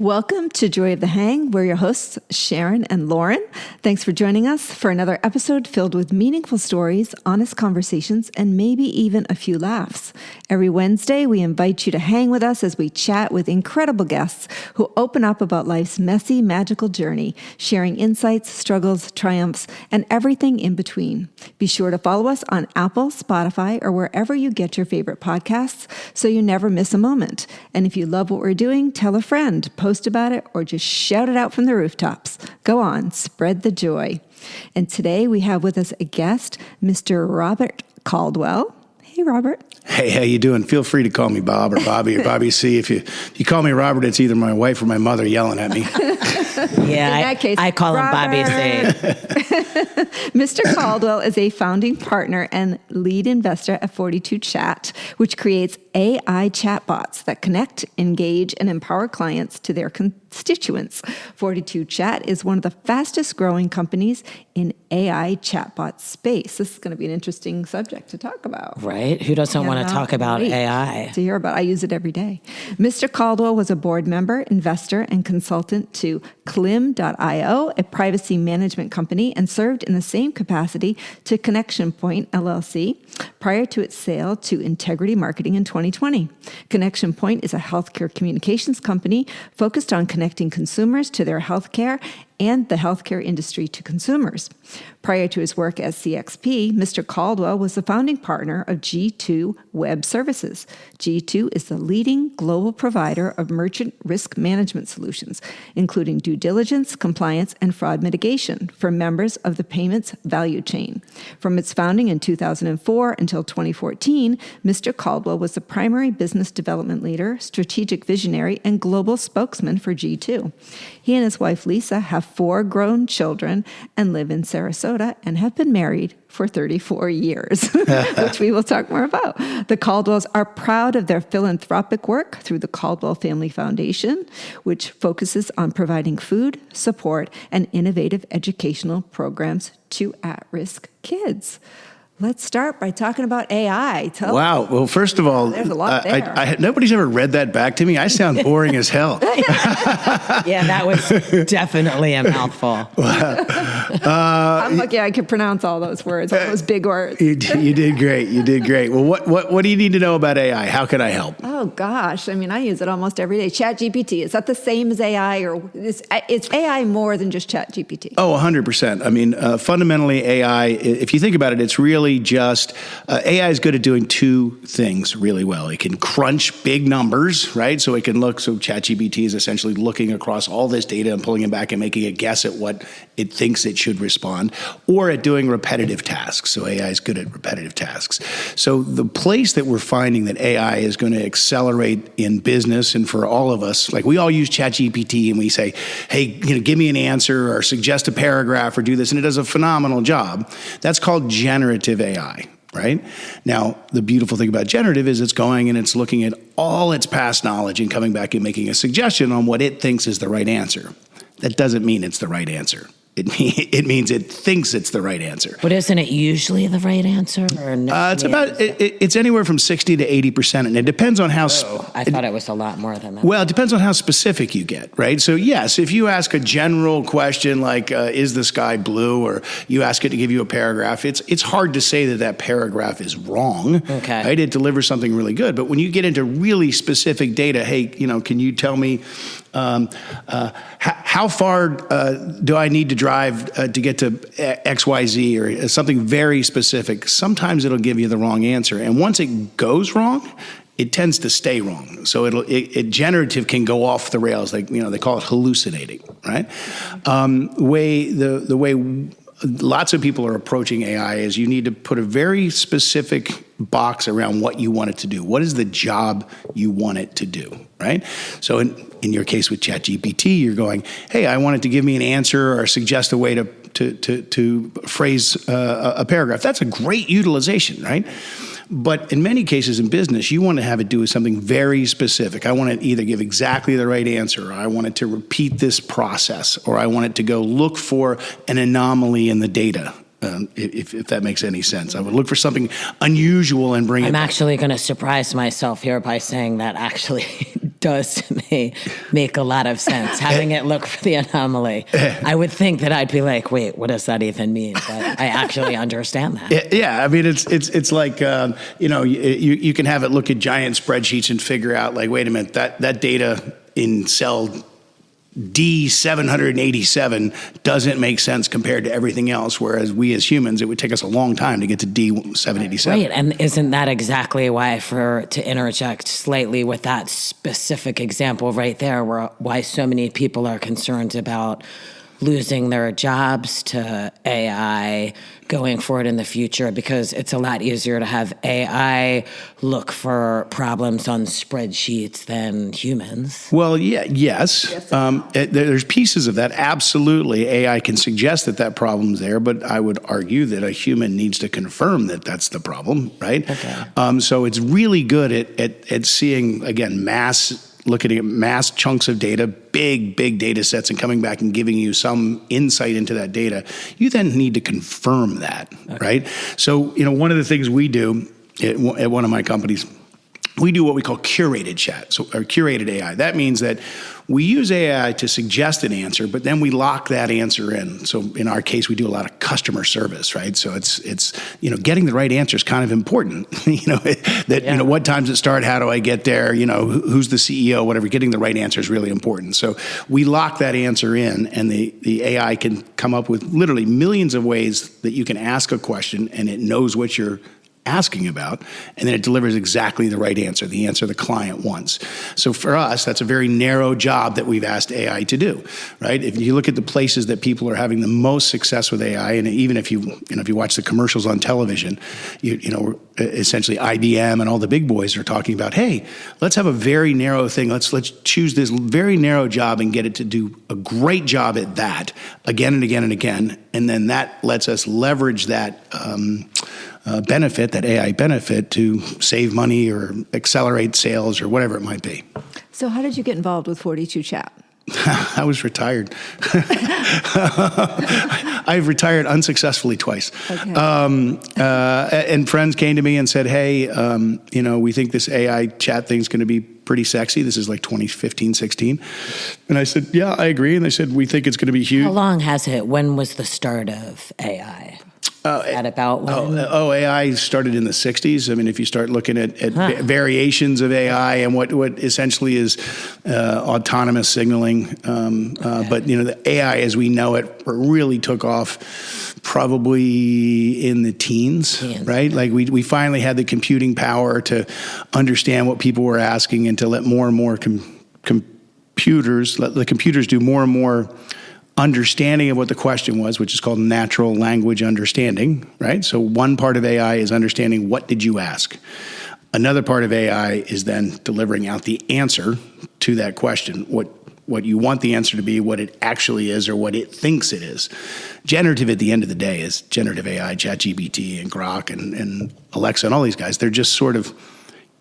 Welcome to Joy of the Hang. We're your hosts, Sharon and Lauren. Thanks for joining us for another episode filled with meaningful stories, honest conversations, and maybe even a few laughs. Every Wednesday, we invite you to hang with us as we chat with incredible guests who open up about life's messy, magical journey, sharing insights, struggles, triumphs, and everything in between. Be sure to follow us on Apple, Spotify, or wherever you get your favorite podcasts so you never miss a moment. And if you love what we're doing, tell a friend, post about it, or just shout it out from the rooftops. Go on, spread the joy. And today we have with us a guest, Mr. Robert Caldwell. Hey, Robert. Hey, how you doing? Feel free to call me Bob or Bobbie or Bobbie C. If you call me Robert, it's either my wife or my mother yelling at me. Yeah, in that case, I call him Bobbie C. Mr. Caldwell is a founding partner and lead investor at 42 Chat, which creates AI chatbots that connect, engage, and empower clients to their constituents. 42 Chat is one of the fastest growing companies in AI chatbot space. This is going to be an interesting subject to talk about. Right? Who doesn't want to talk about AI? To hear about. I use it every day. Mr. Caldwell was a board member, investor, and consultant to Clim.io, a privacy management company, and served in the same capacity to Connection Point, LLC, prior to its sale to Integrity Marketing in 2020. Connection Point is a healthcare communications company focused on connecting consumers to their healthcare and the healthcare industry to consumers. Prior to his work as CXP, Mr. Caldwell was the founding partner of G2 Web Services. G2 is the leading global provider of merchant risk management solutions, including due diligence, compliance, and fraud mitigation for members of the payments value chain. From its founding in 2004 until 2014, Mr. Caldwell was the primary business development leader, strategic visionary, and global spokesman for G2. He and his wife, Lisa, have 4 grown children and live in Sarasota and have been married for 34 years, which we will talk more about. The Caldwells are proud of their philanthropic work through the Caldwell Family Foundation, which focuses on providing food, support, and innovative educational programs to at-risk kids. Let's start by talking about AI. Wow. Well, first of all, there's a lot there. Nobody's ever read that back to me. I sound boring as hell. Yeah, that was definitely a mouthful. I'm lucky I could pronounce all those words, all those big words. You did great. You did great. Well, what do you need to know about AI? How can I help? Oh, gosh. I mean, I use it almost every day. ChatGPT, is that the same as AI, or is AI more than just ChatGPT? Oh, 100%. I mean, fundamentally, AI, if you think about it, it's really just AI is good at doing 2 things really well. It can crunch big numbers, right? So ChatGPT is essentially looking across all this data and pulling it back and making a guess at what it thinks it should respond, or at doing repetitive tasks. So AI is good at repetitive tasks. So the place that we're finding that AI is going to accelerate in business, and for all of us, like we all use ChatGPT and we say, hey, give me an answer or suggest a paragraph or do this, and it does a phenomenal job. That's called generative AI, right? Now, the beautiful thing about generative is it's going and it's looking at all its past knowledge and coming back and making a suggestion on what it thinks is the right answer. That doesn't mean it's the right answer. It means it thinks it's the right answer. But isn't it usually the right answer? Or no, it's anywhere from 60 to 80%, and it depends on how. I thought it was a lot more than that. Well, it depends on how specific you get, right? So yes, if you ask a general question like "Is the sky blue?" or you ask it to give you a paragraph, it's hard to say that paragraph is wrong. Okay, right? It delivers something really good, but when you get into really specific data, hey, can you tell me? How far do I need to drive to get to XYZ, or something very specific? Sometimes it'll give you the wrong answer. And once it goes wrong, it tends to stay wrong. So generative can go off the rails. Like, they call it hallucinating, right? The way lots of people are approaching AI is you need to put a very specific box around what you want it to do. What is the job you want it to do, right? So in your case with ChatGPT, you're going, hey, I want it to give me an answer or suggest a way to phrase a paragraph. That's a great utilization, right? But in many cases in business, you want to have it do something very specific. I want it to either give exactly the right answer, or I want it to repeat this process, or I want it to go look for an anomaly in the data. If that makes any sense. I would look for something unusual and bring it back. I'm actually going to surprise myself here by saying that actually does to me make a lot of sense. Having it look for the anomaly, I would think that I'd be like, wait, what does that even mean? But I actually understand that. Yeah, I mean, it's like, you can have it look at giant spreadsheets and figure out, like, wait a minute, that data in cell D787 doesn't make sense compared to everything else, whereas we as humans, it would take us a long time to get to D787. Right, and isn't that exactly why, to interject slightly with that specific example right there, why so many people are concerned about losing their jobs to AI going forward in the future, because it's a lot easier to have AI look for problems on spreadsheets than humans. Well, yes. There's pieces of that. Absolutely. AI can suggest that problem's there, but I would argue that a human needs to confirm that that's the problem, right? Okay. So it's really good at seeing, again, looking at mass chunks of data, big data sets, and coming back and giving you some insight into that data. You then need to confirm that, right? So, one of the things we do at one of my companies, we do what we call curated chat, or curated AI. That means that we use AI to suggest an answer, but then we lock that answer in. So in our case, we do a lot of customer service, right? So it's getting the right answer is kind of important. What time does it start? How do I get there? Who's the CEO? Whatever. Getting the right answer is really important. So we lock that answer in, and the AI can come up with literally millions of ways that you can ask a question, and it knows what you're asking about, and then it delivers exactly the right answer, the answer the client wants. So for us, that's a very narrow job that we've asked AI to do, right? If you look at the places that people are having the most success with AI, and even if you watch the commercials on television, essentially IBM and all the big boys are talking about, hey, let's have a very narrow thing. Let's choose this very narrow job and get it to do a great job at that again and again and again, and then that lets us leverage that benefit, that AI benefit, to save money or accelerate sales or whatever it might be. So how did you get involved with 42 Chat? I was retired. I've retired unsuccessfully twice. Okay. And friends came to me and said, hey, we think this AI chat thing's going to be pretty sexy. This is like 2015, 16. And I said, yeah, I agree. And they said, we think it's going to be huge. How long has it? When was the start of AI? At about when? AI started in the 60s. I mean, if you start looking at variations of AI and what essentially is autonomous signaling. But, the AI as we know it really took off probably in the teens, right? Like we finally had the computing power to understand what people were asking and to let more and more computers do more and more understanding of what the question was, which is called natural language understanding, right? So one part of AI is understanding what did you ask. Another part of AI is then delivering out the answer to that question, what you want the answer to be, what it actually is, or what it thinks it is. Generative at the end of the day is generative AI, ChatGPT and Grok and Alexa and all these guys. They're just sort of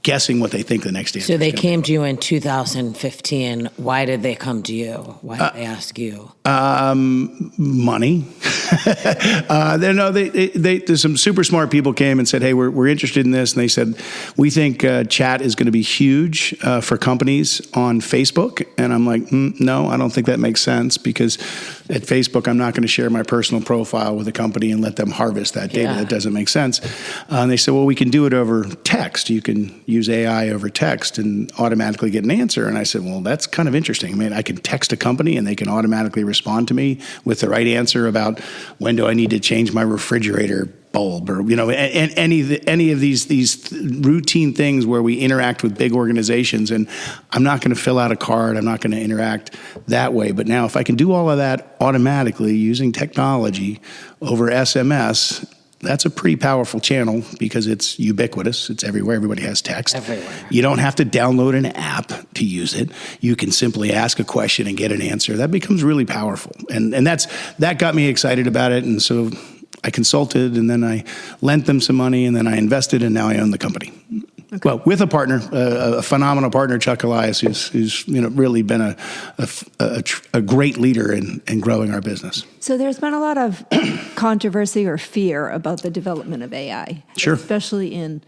guessing what they think the next answer is. So they came to you in 2015. Why did they come to you? Why did they ask you? Money. There's some super smart people came and said, hey, we're interested in this. And they said, we think chat is going to be huge for companies on Facebook. And I'm like, no, I don't think that makes sense, because at Facebook, I'm not going to share my personal profile with a company and let them harvest that data. Yeah. That doesn't make sense. And they said, well, we can do it over text. You can use AI over text and automatically get an answer. And I said, well, that's kind of interesting. I mean, I can text a company and they can automatically respond to me with the right answer about when do I need to change my refrigerator bulb, or and any of these routine things where we interact with big organizations. And I'm not going to fill out a card. I'm not going to interact that way. But now if I can do all of that automatically using technology over SMS, that's a pretty powerful channel because it's ubiquitous. It's everywhere. Everybody has text. Everywhere. You don't have to download an app to use it. You can simply ask a question and get an answer. That becomes really powerful. And that got me excited about it. And so I consulted, and then I lent them some money, and then I invested, and now I own the company. Okay. Well, with a partner, a phenomenal partner, Chuck Elias, who's really been a great leader in growing our business. So there's been a lot of controversy or fear about the development of AI, Sure, especially in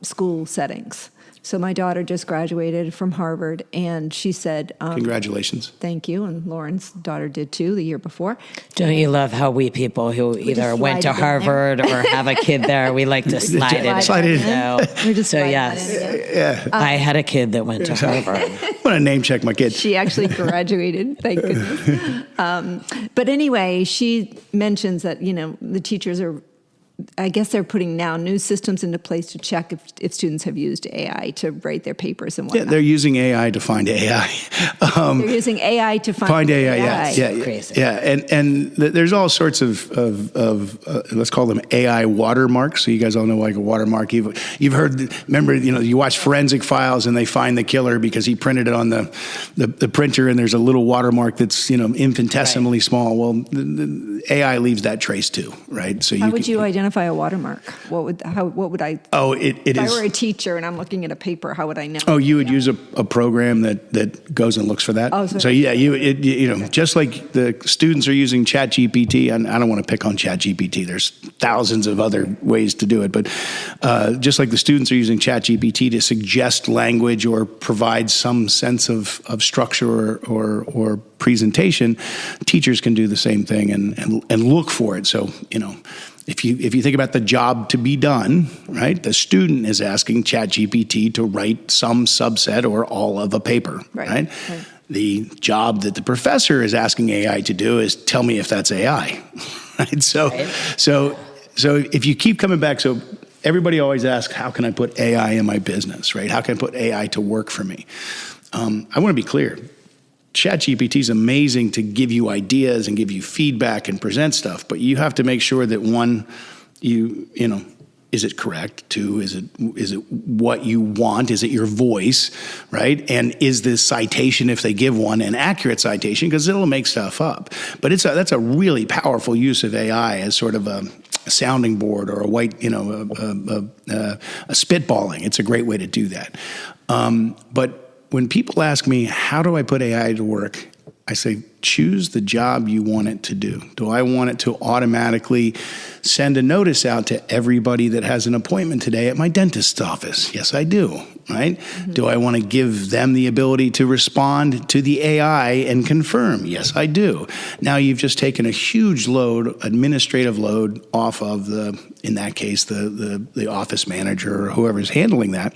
school settings. So my daughter just graduated from Harvard, and she said, Congratulations. thank you. And Lauren's daughter did too the year before. Don't you love how we people who either went to Harvard or have a kid there, we like to slide it in. Slide it in. We're just So sliding yes, that in again. I had a kid that went to Harvard. I'm going to name check my kid. She actually graduated, thank goodness. But anyway, she mentions that, the teachers are, I guess they're putting now new systems into place to check if students have used AI to write their papers and whatnot. Yeah, they're using AI to find AI. They're using AI to find AI. Yeah, Crazy. yeah, and there's all sorts of let's call them AI watermarks. So you guys all know like a watermark. You've heard. Remember, you watch Forensic Files and they find the killer because he printed it on the printer, and there's a little watermark that's infinitesimally small. Well, the AI leaves that trace too, right? So How would you identify a watermark? What would I? Oh, it if is. I were a teacher and I'm looking at a paper, how would I know? Oh, you would use a program that goes and looks for that. Oh, so yeah, just like the students are using ChatGPT, and I don't want to pick on ChatGPT. There's thousands of other ways to do it, but just like the students are using ChatGPT to suggest language or provide some sense of structure or presentation, teachers can do the same thing and look for it. So If you think about the job to be done, right, the student is asking ChatGPT to write some subset or all of a paper, right? The job that the professor is asking AI to do is tell me if that's AI, right? So if you keep coming back, so everybody always asks, how can I put AI in my business, right? How can I put AI to work for me? I want to be clear. ChatGPT is amazing to give you ideas and give you feedback and present stuff, but you have to make sure that one, is it correct? Two, is it what you want? Is it your voice, right? And is this citation, if they give one, an accurate citation? Because it'll make stuff up. But that's a really powerful use of AI as sort of a sounding board or a spitballing. It's a great way to do that. But when people ask me, how do I put AI to work? I say, choose the job you want it to do. Do I want it to automatically send a notice out to everybody that has an appointment today at my dentist's office? Yes, I do, right? Mm-hmm. Do I want to give them the ability to respond to the AI and confirm? Yes, I do. Now you've just taken a huge administrative load off of in that case, the office manager or whoever's handling that.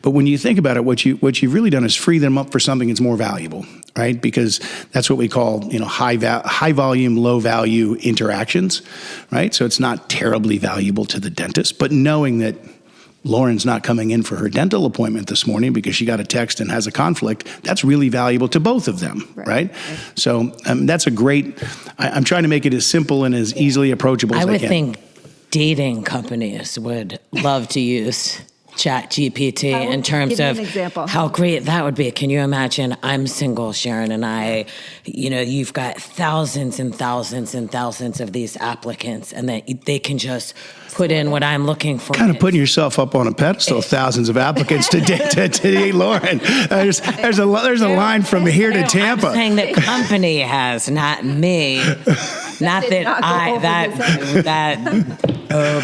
But when you think about it, what you've really done is free them up for something that's more valuable, right? Because that's what we call, high volume, low value interactions, right? So it's not terribly valuable to the dentist, but knowing that Lauren's not coming in for her dental appointment this morning because she got a text and has a conflict, that's really valuable to both of them, right? So that's a great, I'm trying to make it as simple and as easily approachable as I can. I would think dating companies would love to use ChatGPT in terms of how great that would be. Can you imagine? I'm single, Sharon, and you've got thousands and thousands and thousands of these applicants, and that they can just put in what I'm looking for. Kind of putting yourself up on a pedestal, thousands of applicants to date Lauren. There's a line from here to Tampa. I'm saying the company has, not me. Not that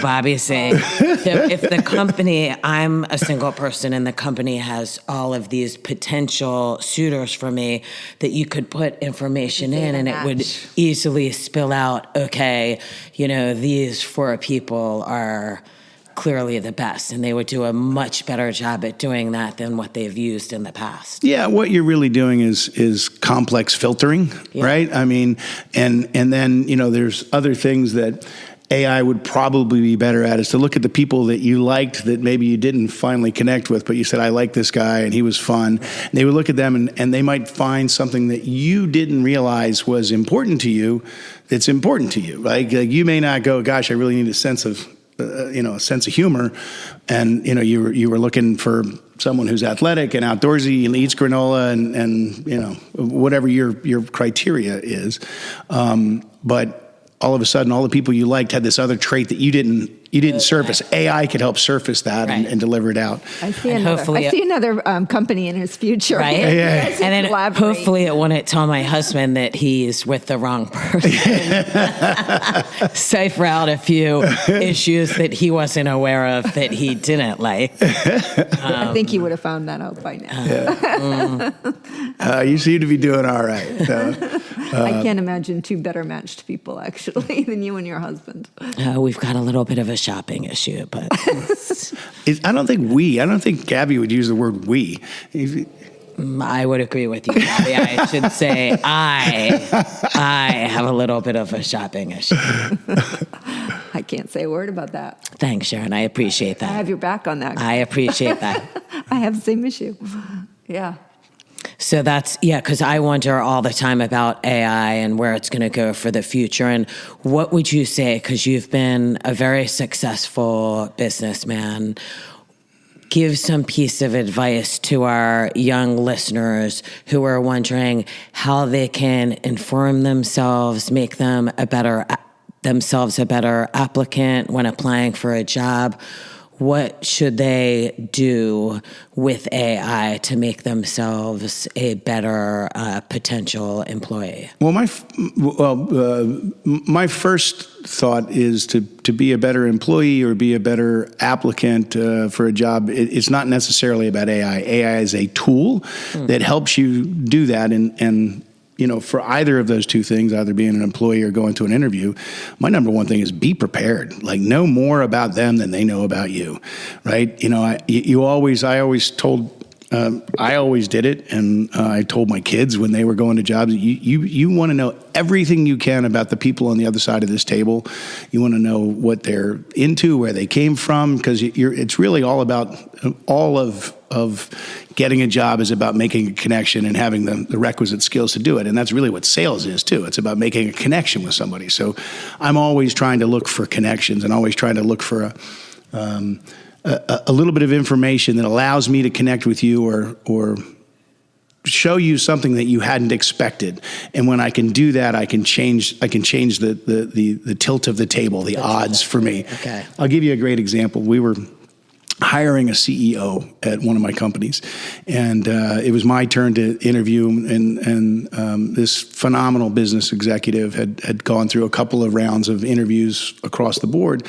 Bobbie's saying, if the company, I'm a single person and the company has all of these potential suitors for me, that you could put information in and it would easily spill out, okay, these 4 people are clearly the best, and they would do a much better job at doing that than what they've used in the past. Yeah, what you're really doing is complex filtering, right? I mean, and then, there's other things that AI would probably be better at, is to look at the people that you liked that maybe you didn't finally connect with, but you said, I like this guy and he was fun. And they would look at them and they might find something that you didn't realize was important to you that's important to you. Like you may not go, gosh, I really need a sense of humor. And, you were looking for someone who's athletic and outdoorsy and eats granola and whatever your criteria is. But all of a sudden all the people you liked had this other trait that you didn't surface. AI could help surface that and deliver it out. I see another company in his future. Right? Yeah. And then hopefully it wouldn't tell my husband that he's with the wrong person. Cipher out a few issues that he wasn't aware of that he didn't like. I think he would have found that out by now. You seem to be doing all right. I can't imagine two better matched people, actually, than you and your husband. We've got a little bit of a shopping issue, but I don't think Gabby would use the word we. I would agree with you, Bobbie. I should say I have a little bit of a shopping issue. I can't say a word about that. Thanks, Sharon. I appreciate that. I have your back on that. I appreciate that. I have the same issue. Yeah. So that's, because I wonder all the time about AI and where it's going to go for the future. And what would you say, because you've been a very successful businessman, give some piece of advice to our young listeners who are wondering how they can inform themselves, make them a better applicant when applying for a job. What should they do with AI to make themselves a better potential employee? Well, my first thought is to be a better employee or be a better applicant for a job. It's not necessarily about AI. AI is a tool that helps you do that, and for either of those two things, either being an employee or going to an interview, my number one thing is be prepared. Like, know more about them than they know about you, right? I always did it, and I told my kids when they were going to jobs, you want to know everything you can about the people on the other side of this table. You want to know what they're into, where they came from, because it's really all about all of getting a job is about making a connection and having the requisite skills to do it. And that's really what sales is too. It's about making a connection with somebody. So I'm always trying to look for connections and always trying to look for a little bit of information that allows me to connect with you or show you something that you hadn't expected. And when I can do that, I can change the tilt of the table, the odds for me. Okay. I'll give you a great example. We were hiring a CEO at one of my companies, and it was my turn to interview, and this phenomenal business executive had gone through a couple of rounds of interviews across the board,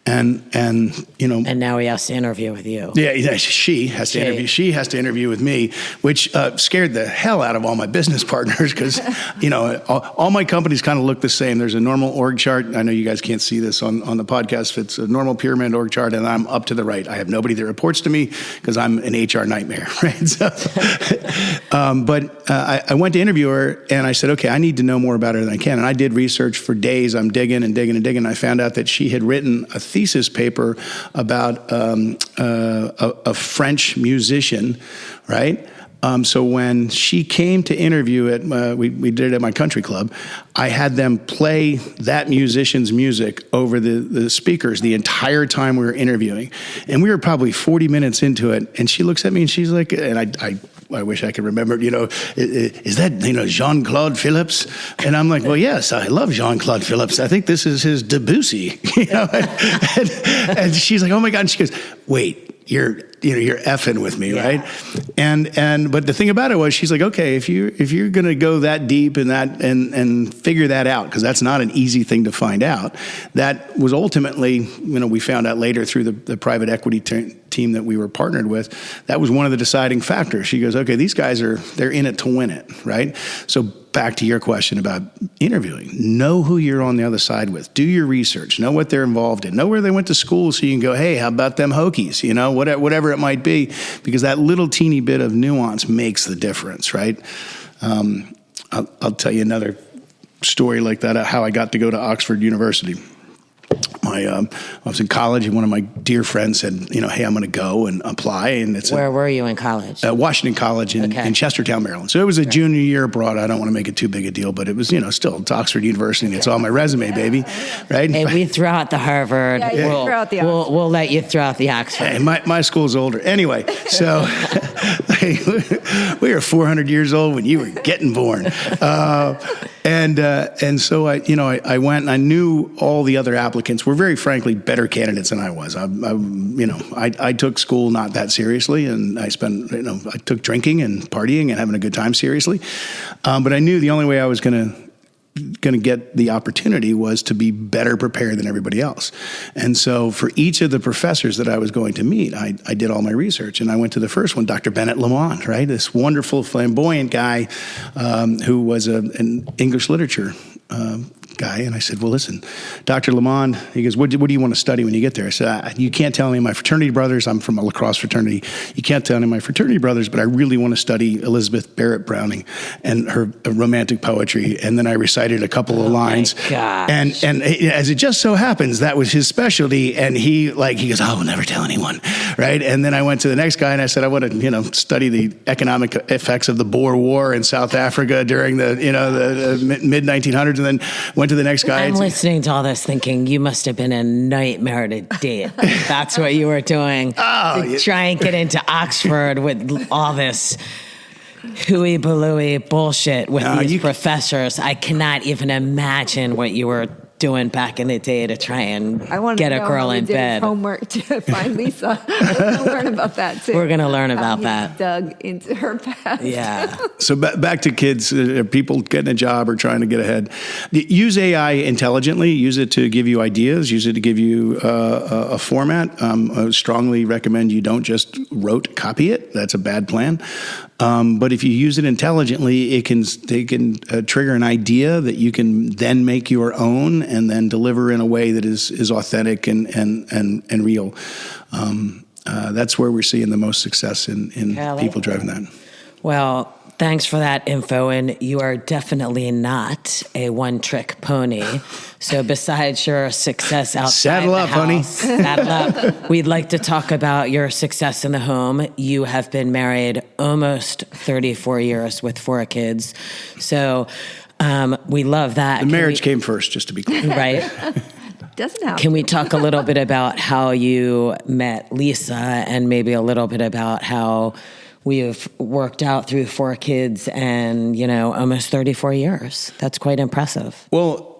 and now he has to interview with you. Yeah, she has to interview. She has to interview with me, which scared the hell out of all my business partners because all my companies kind of look the same. There's a normal org chart. I know you guys can't see this on the podcast. It's a normal pyramid org chart, and I'm up to the right. I have nobody that reports to me because I'm an HR nightmare, right? So, but I went to interview her, and I said, okay, I need to know more about her than I can. And I did research for days. I'm digging and digging and digging. And I found out that she had written a thesis paper about a French musician, right? So when she came to interview we did it at my country club, I had them play that musician's music over the speakers the entire time we were interviewing. And we were probably 40 minutes into it, and she looks at me and she's like, and I wish I could remember, is that, Jean-Claude Phillips? And I'm like, well, yes, I love Jean-Claude Phillips. I think this is his Debussy, and she's like, oh my God. And she goes, wait, you're effing with me, right? But the thing about it was, she's like, okay, if you're going to go that deep and figure that out, because that's not an easy thing to find out. That was ultimately, we found out later through the private equity team that we were partnered with, that was one of the deciding factors. She goes, okay, these guys they're in it to win it, right? So back to your question about interviewing, know who you're on the other side with, do your research, know what they're involved in, know where they went to school so you can go, hey, how about them Hokies, whatever it might be, because that little teeny bit of nuance makes the difference, right? I'll tell you another story like that, how I got to go to Oxford University. I was in college, and one of my dear friends said, hey, I'm going to go and apply. And Where were you in college? Washington College in Chestertown, Maryland. So it was a junior year abroad. I don't want to make it too big a deal, but it was, still it's Oxford University, and it's on my resume, baby, right? Hey, we throw out the Harvard. Yeah, throw out the Oxford. We'll let you throw out the Oxford. Hey, my school's older. Anyway, so We were 400 years old when you were getting born. And so I went and I knew all the other applicants were very frankly better candidates than I was. I took school not that seriously, and I took drinking and partying and having a good time seriously. But I knew the only way I was going to get the opportunity was to be better prepared than everybody else. And so for each of the professors that I was going to meet, I did all my research, and I went to the first one, Dr. Bennett Lamont, right? This wonderful, flamboyant guy who was an English literature guy. And I said, well, listen, Dr. Lamont, he goes, what do you want to study when you get there? I said, you can't tell any of my fraternity brothers. I'm from a lacrosse fraternity. You can't tell any of my fraternity brothers, but I really want to study Elizabeth Barrett Browning and her romantic poetry. And then I recited a couple of lines. And as it just so happens, that was his specialty. And he goes, I will never tell anyone, right? And then I went to the next guy and I said, I want to, study the economic effects of the Boer War in South Africa during the mid 1900s, and then went to the next guy. I'm listening to all this thinking you must have been a nightmare to date. That's what you were doing to try and get into Oxford with all this hooey-balooey bullshit with these professors. I cannot even imagine what you were doing back in the day to try and get a girl in bed. Homework to find Lisa. We're going to learn about that too. We're going to learn about that. Dug into her past. Yeah. So back to kids, people getting a job or trying to get ahead. Use AI intelligently. Use it to give you ideas. Use it to give you a format. I strongly recommend you don't just rote copy it. That's a bad plan. But if you use it intelligently, they can trigger an idea that you can then make your own and then deliver in a way that is authentic and real. That's where we're seeing the most success in people driving that. Well, thanks for that info. And you are definitely not a one-trick pony. So besides your success outside Saddle the up, house, honey. Saddle up. We'd like to talk about your success in the home. You have been married almost 34 years with 4 kids. So we love that. The marriage came first, just to be clear. Right. Doesn't happen. Can we talk a little bit about how you met Lisa and maybe a little bit about how we've worked out through 4 kids and, almost 34 years? That's quite impressive. Well,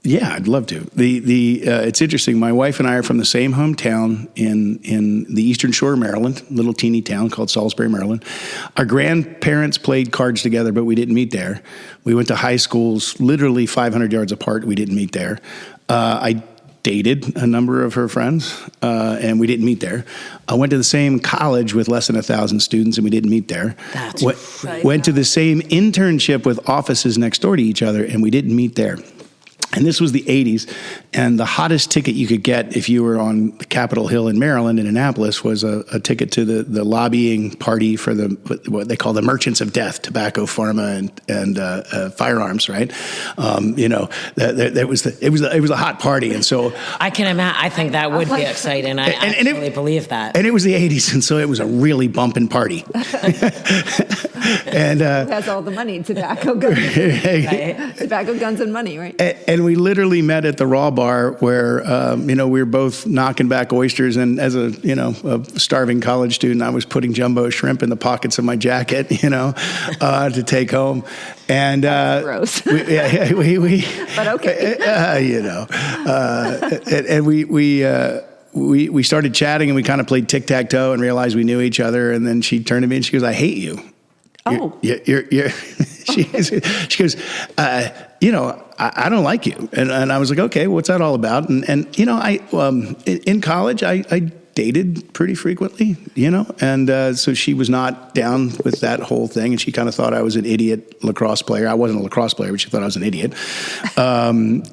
yeah, I'd love to. It's interesting. My wife and I are from the same hometown in the Eastern Shore of Maryland, little teeny town called Salisbury, Maryland. Our grandparents played cards together, but we didn't meet there. We went to high schools literally 500 yards apart. We didn't meet there. I dated a number of her friends, and we didn't meet there. I went to the same college with less than 1,000 students, and we didn't meet there. Went to the same internship with offices next door to each other, and we didn't meet there. And this was the 80s, and the hottest ticket you could get if you were on Capitol Hill in Maryland, in Annapolis, was a ticket to the lobbying party for what they call the Merchants of Death, tobacco, pharma, and firearms. Right? It was a hot party, and so I can imagine. I think that would be exciting. I actually believe that. And it was the 80s, and so it was a really bumping party. And who has all the money? Tobacco, guns, right? Tobacco, guns, and money, right? And we literally met at the Raw Bar where, we were both knocking back oysters. And as a starving college student, I was putting jumbo shrimp in the pockets of my jacket, to take home. And gross. But okay. And we started chatting, and we kind of played tic-tac-toe and realized we knew each other. And then she turned to me and she goes, I hate you. Oh. You're she goes, I don't like you. And I was like, okay, what's that all about? And in college, I dated pretty frequently, and so she was not down with that whole thing, and she kind of thought I was an idiot lacrosse player. I wasn't a lacrosse player, but she thought I was an idiot. And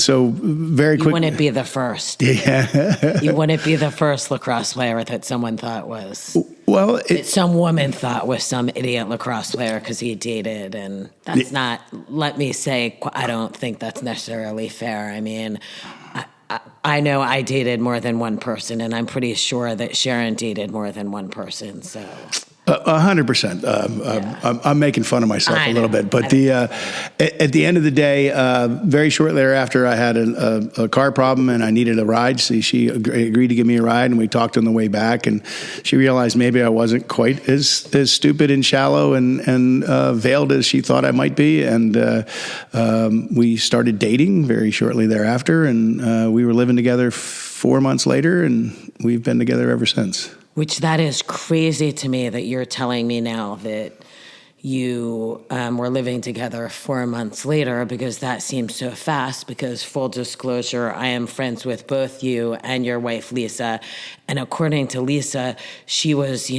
so very quickly. You wouldn't be the first. Yeah. You wouldn't be the first lacrosse player that someone thought was. Well, that some woman thought was some idiot lacrosse player because he dated, and that's not. Let me say, I don't think that's necessarily fair. I mean, I know I dated more than one person, and I'm pretty sure that Sharon dated more than one person. So 100%. I'm making fun of myself a little bit, but at the end of the day, very shortly thereafter, I had a car problem and I needed a ride. So she agreed to give me a ride, and we talked on the way back. And she realized maybe I wasn't quite as stupid and shallow and veiled as she thought I might be. And we started dating very shortly thereafter, and we were living together 4 months later, and we've been together ever since. Which that is crazy to me that you're telling me now that you were living together 4 months later, because that seems so fast. Because full disclosure, I am friends with both you and your wife, Lisa. And according to Lisa, she was,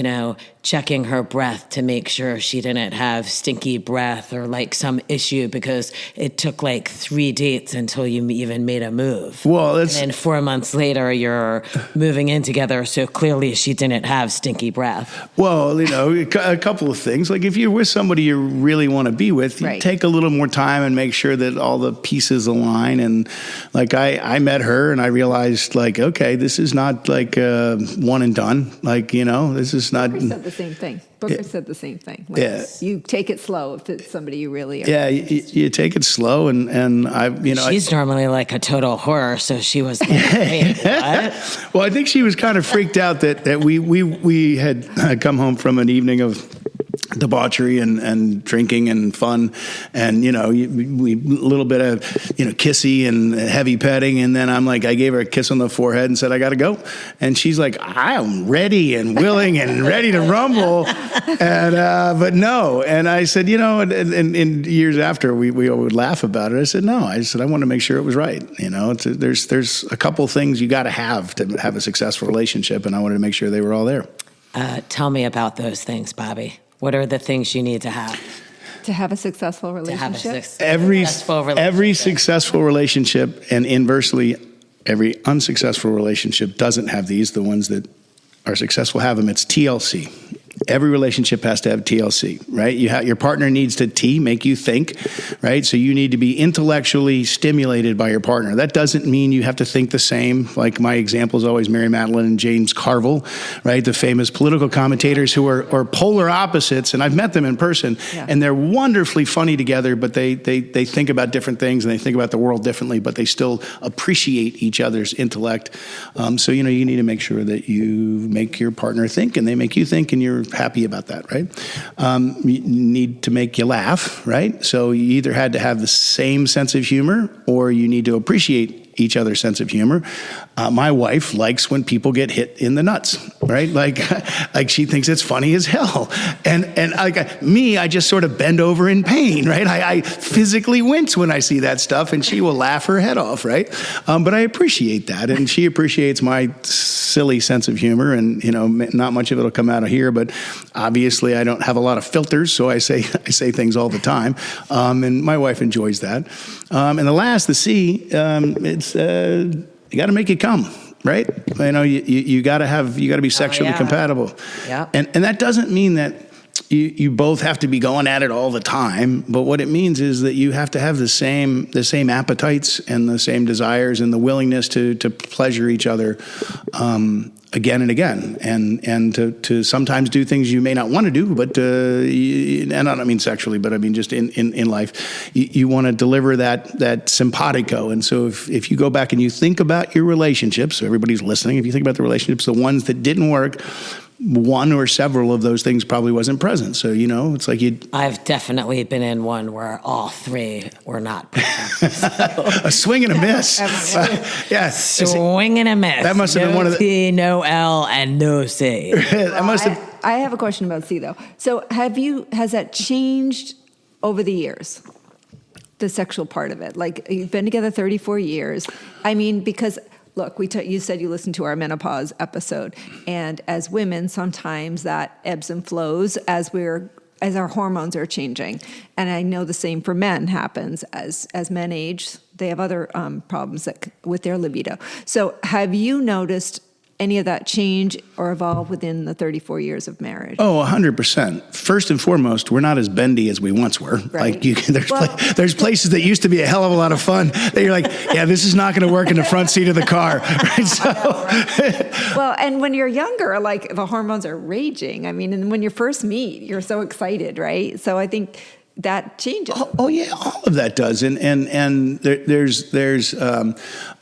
checking her breath to make sure she didn't have stinky breath or like some issue, because it took like 3 dates until you even made a move. Well, and then 4 months later, you're moving in together. So clearly she didn't have stinky breath. Well, a couple of things. Like if you're with somebody you really want to be with, you take a little more time and make sure that all the pieces align. And like I met her and I realized like, okay, this is not like one and done. Like, this is not... Booker said the same thing. Booker said the same thing. Like, you take it slow if it's somebody you really are. Yeah, you take it slow, and she's normally like a total horror, so she was like, wait, what? Well, I think she was kind of freaked out that we had come home from an evening of debauchery and drinking and fun, and we a little bit of kissy and heavy petting, and then I gave her a kiss on the forehead and said I got to go, and she's like, I'm ready and willing and ready to rumble, and but no, and I said and years after we would laugh about it. I said no, I want to make sure it was right. There's a couple things you got to have a successful relationship, and I wanted to make sure they were all there. Tell me about those things, Bobbie. What are the things you need to have a successful relationship? Every successful relationship, and inversely, every unsuccessful relationship doesn't have these. The ones that are successful have them. It's T.L.C. Every relationship has to have T.L.C., right? Your partner needs to make you think, right? So you need to be intellectually stimulated by your partner. That doesn't mean you have to think the same. Like my example is always Mary Madeline and James Carville, right? The famous political commentators who are polar opposites, and I've met them in person, and they're wonderfully funny together, but they think about different things, and they think about the world differently, but they still appreciate each other's intellect. So, you need to make sure that you make your partner think, and they make you think, and you're happy about that, right? You need to make you laugh, right? So you either had to have the same sense of humor, or you need to appreciate each other's sense of humor. My wife likes when people get hit in the nuts, right? Like she thinks it's funny as hell. And like me, I just sort of bend over in pain, right? I physically wince when I see that stuff, and she will laugh her head off, right? But I appreciate that, and she appreciates my silly sense of humor, and not much of it will come out of here, but obviously I don't have a lot of filters, so I say things all the time, and my wife enjoys that. And the C, it's you got to make it come, right? You got to be sexually compatible. Yeah. And that doesn't mean that you both have to be going at it all the time, but what it means is that you have to have the same appetites and the same desires and the willingness to pleasure each other again and again, and to sometimes do things you may not want to do, but and I don't mean sexually, but I mean just in life, you want to deliver that simpatico. And so if you go back and you think about your relationships, so everybody's listening, if you think about the relationships, the ones that didn't work, one or several of those things probably wasn't present. So, it's like I've definitely been in one where all three were not present. A swing and a miss. Swing and a miss. That must have been one of the... T, no L, and no C. I have a question about C, though. So has that changed over the years? The sexual part of it? Like, you've been together 34 years. I mean, because... Look, you said you listened to our menopause episode, and as women, sometimes that ebbs and flows as our hormones are changing. And I know the same for men happens as men age. They have other problems with their libido. So have you noticed any of that change or evolve within the 34 years of marriage? Oh, 100%. First and foremost, we're not as bendy as we once were. Right. There's places that used to be a hell of a lot of fun that you're like, yeah, this is not going to work in the front seat of the car. Right? So, well, and when you're younger, like the hormones are raging. I mean, and when you first meet, you're so excited, right? So I think that changes. Oh yeah, all of that does, and there's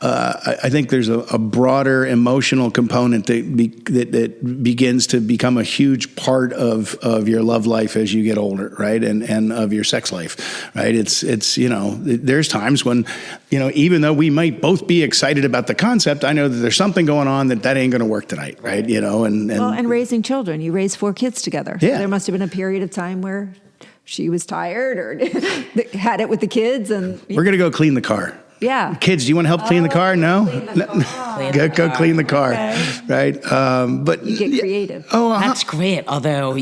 I think there's a broader emotional component that begins to become a huge part of your love life as you get older, right, and of your sex life, right. It's there's times when even though we might both be excited about the concept, I know that there's something going on that ain't going to work tonight, right? And raising children, you raised 4 kids together. Yeah. There must have been a period of time where she was tired or had it with the kids. And we're going to go clean the car. Yeah. Kids, do you want to help clean the car? No? Go clean the car. Okay. Right? But you get creative. Oh, that's great. Although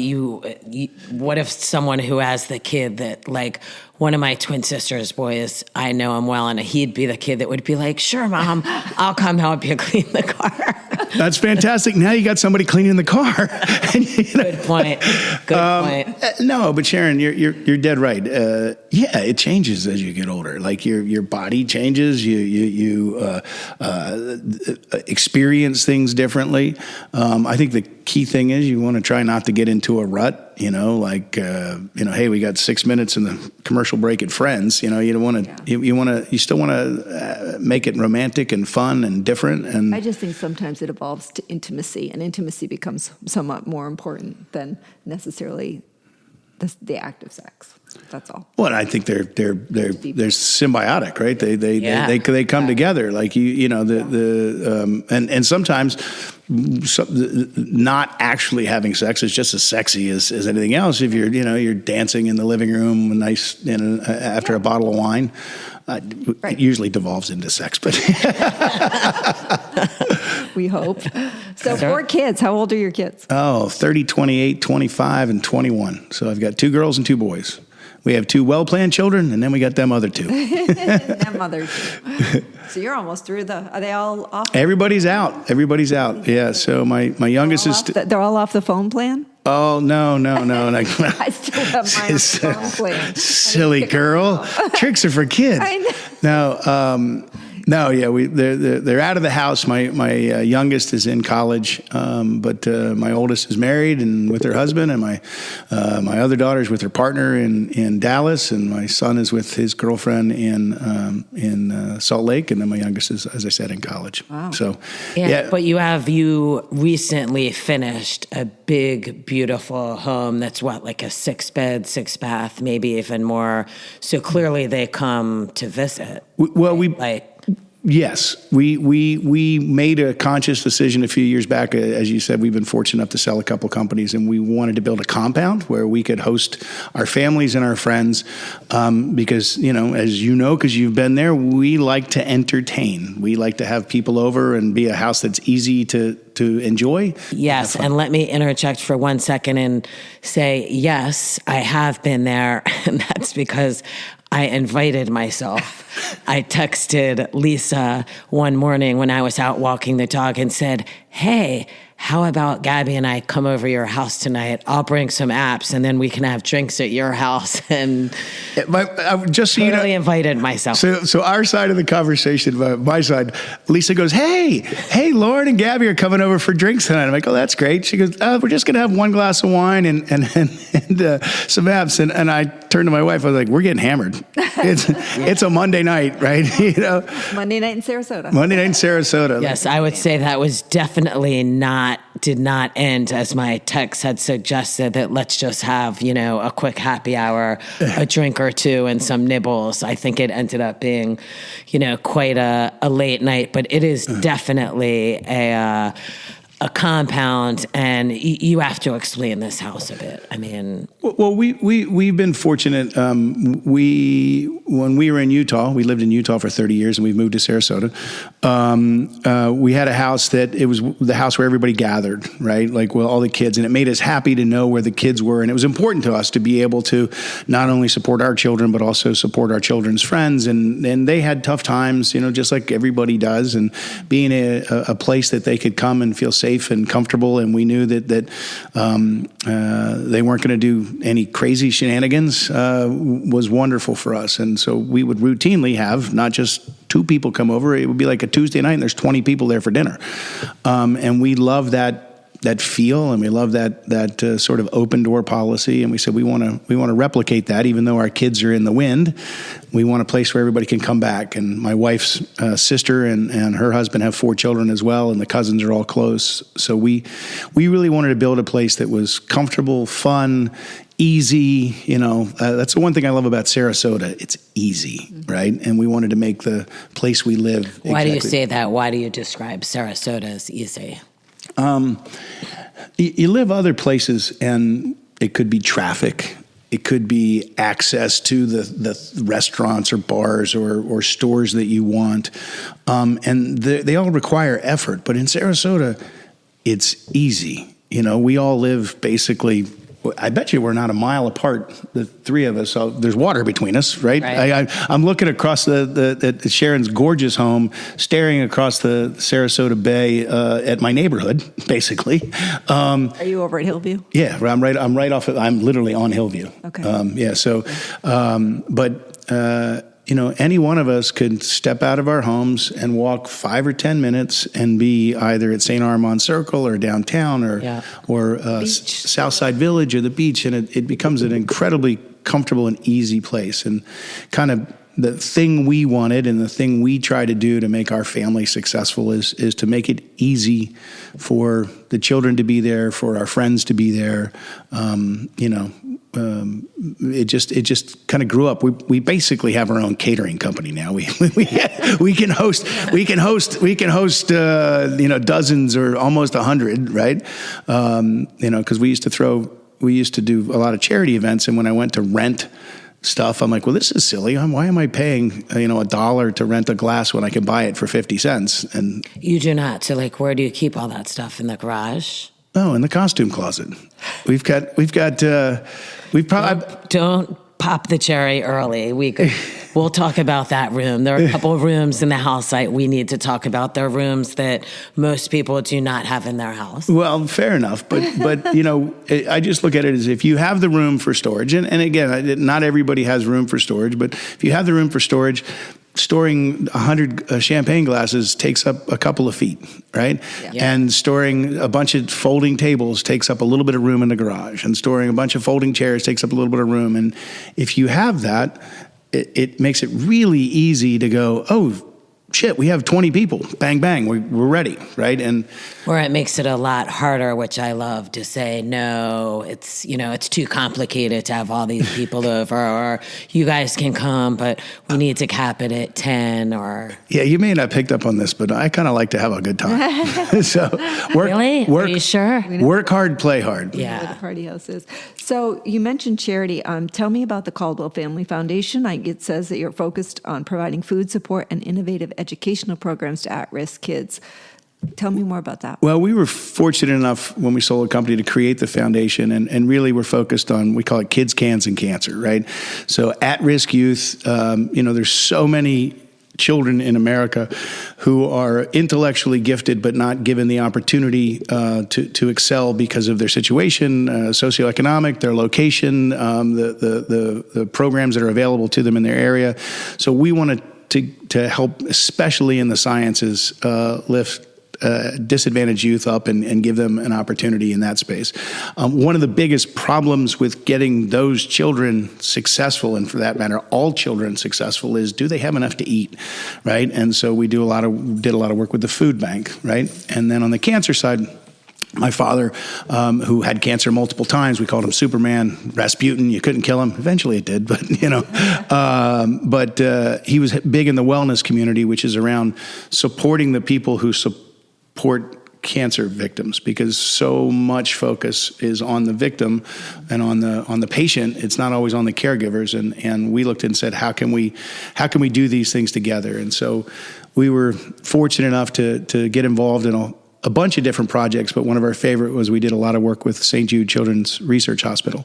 what if someone who has the kid that, like, one of my twin sisters' boys, I know him well, and he'd be the kid that would be like, sure, Mom, I'll come help you clean the car. That's fantastic. Now you got somebody cleaning the car. Good point. Good point. No, but Sharon, you're dead right. Yeah, it changes as you get older. Like your body changes. You experience things differently. I think the key thing is you want to try not to get into a rut. Hey, we got 6 minutes in the commercial break at Friends. You don't want to. You still want to make it romantic and fun and different. And I just think sometimes it evolves to intimacy, and intimacy becomes somewhat more important than necessarily the act of sex. That's all. Well, I think they're symbiotic, right? They come together. Like and sometimes not actually having sex is just as sexy as anything else. If you're dancing in the living room, after a bottle of wine, it usually devolves into sex. But we hope. So 4 kids. How old are your kids? 30, 28, 25, and 21. So I've got 2 girls and 2 boys. We have 2 well-planned children, and then we got them other 2. Them other 2. So you're almost through are they all off? Everybody's out. Yeah. So my youngest is. They're all off the phone plan? Oh, no. I still have mine on the phone plan. Silly girl. Tricks are for kids. I know. No, they're out of the house. My youngest is in college, but my oldest is married and with her husband, and my other daughter is with her partner in Dallas, and my son is with his girlfriend in Salt Lake, and then my youngest is, as I said, in college. Wow. So, But you recently finished a big, beautiful home that's like a 6-bed, 6-bath, maybe even more. So clearly they come to visit. Yes, we made a conscious decision a few years back. As you said, we've been fortunate enough to sell a couple companies, and we wanted to build a compound where we could host our families and our friends. Because because you've been there, we like to entertain. We like to have people over and be a house that's easy to enjoy. Yes, and let me interject for 1 second and say, yes, I have been there, and that's because I invited myself. I texted Lisa one morning when I was out walking the dog and said, hey, how about Gabby and I come over your house tonight? I'll bring some apps, and then we can have drinks at your house. And just so totally invited myself. So our side of the conversation, my side, Lisa goes, hey, Lauren and Gabby are coming over for drinks tonight. I'm like, oh, that's great. She goes, we're just going to have 1 glass of wine and some apps. And I turned to my wife. I was like, we're getting hammered. It's a Monday night, right? Monday night in Sarasota. Yes, I would say that was definitely did not end as my text had suggested, that let's just have, a quick happy hour, a drink or 2 and some nibbles. I think it ended up being, quite a late night, but it is definitely a compound, and you have to explain this house a bit. I mean, well, we've been fortunate. When we were in Utah, we lived in Utah for 30 years, and we moved to Sarasota. We had a house that it was the house where everybody gathered, right? Like, well, all the kids, and it made us happy to know where the kids were, and it was important to us to be able to not only support our children but also support our children's friends, and they had tough times, just like everybody does, and being a place that they could come and feel safe and comfortable, and we knew that they weren't going to do any crazy shenanigans was wonderful for us. And so we would routinely have not just 2 people come over. It would be like a Tuesday night and there's 20 people there for dinner. And we love that feel, and we love that sort of open door policy. And we said we want to replicate that, even though our kids are in the wind. We want a place where everybody can come back. And my wife's sister and her husband have 4 children as well, and the cousins are all close. So we really wanted to build a place that was comfortable, fun, easy. That's the one thing I love about Sarasota. It's easy, right? And we wanted to make the place we live. Why do you say that? Why do you describe Sarasota as easy? You live other places, and it could be traffic. It could be access to the restaurants or bars or stores that you want. And they all require effort. But in Sarasota, it's easy. We all live basically, I bet you we're not a mile apart, the 3 of us. So there's water between us, right? I'm looking across at Sharon's gorgeous home, staring across the Sarasota Bay at my neighborhood, basically. Are you over at Hillview? Yeah, I'm right off. I'm literally on Hillview. Okay. So, any one of us could step out of our homes and walk 5 or 10 minutes and be either at St. Armand Circle or downtown or Southside Village or the beach, and it becomes an incredibly comfortable and easy place. And kind of the thing we wanted and the thing we try to do to make our family successful is to make it easy for the children to be there, for our friends to be there. It just kind of grew up. We basically have our own catering company now. We can host dozens or almost 100, right? Because we used to do a lot of charity events, and when I went to rent stuff, I'm like, well, this is silly. Why am I paying $1 to rent a glass when I can buy it for 50 cents? And you do not. So, where do you keep all that stuff? In the garage? Oh, in the costume closet. We've probably don't pop the cherry early. We'll talk about that room. There are a couple of rooms in the house we need to talk about. There are rooms that most people do not have in their house. Well, fair enough. But I just look at it as if you have the room for storage, and again, not everybody has room for storage, but if you have the room for storage, storing 100 champagne glasses takes up a couple of feet, right? Yeah. And storing a bunch of folding tables takes up a little bit of room in the garage, and storing a bunch of folding chairs takes up a little bit of room. And if you have that, it makes it really easy to go, oh, shit, we have 20 people. Bang, bang, we're ready, right? Or it makes it a lot harder, which I love, to say, no, it's too complicated to have all these people over, or you guys can come, but we need to cap it at 10, or... Yeah, you may not have picked up on this, but I kind of like to have a good time. So Really? Are you sure? Work hard, play hard. Yeah. Where the party house is. So you mentioned charity. Tell me about the Caldwell Family Foundation. It says that you're focused on providing food support and innovative educational programs to at-risk kids. Tell me more about that. Well, we were fortunate enough when we sold the company to create the foundation, and really we're focused on, we call it kids, cans, and cancer, right? So at-risk youth, there's so many children in America who are intellectually gifted but not given the opportunity to excel because of their situation, socioeconomic, their location, the programs that are available to them in their area. So we wanted to help, especially in the sciences, lift disadvantaged youth up and give them an opportunity in that space. One of the biggest problems with getting those children successful, and for that matter, all children successful, is, do they have enough to eat, right? And so we did a lot of work with the food bank, right? And then on the cancer side, my father, who had cancer multiple times, we called him Superman, Rasputin. You couldn't kill him. Eventually it did, but he was big in the wellness community, which is around supporting the people who support cancer victims, because so much focus is on the victim and on the patient. It's not always on the caregivers. And we looked and said, how can we do these things together? And so we were fortunate enough to get involved in a bunch of different projects, but one of our favorite was we did a lot of work with St. Jude Children's Research Hospital.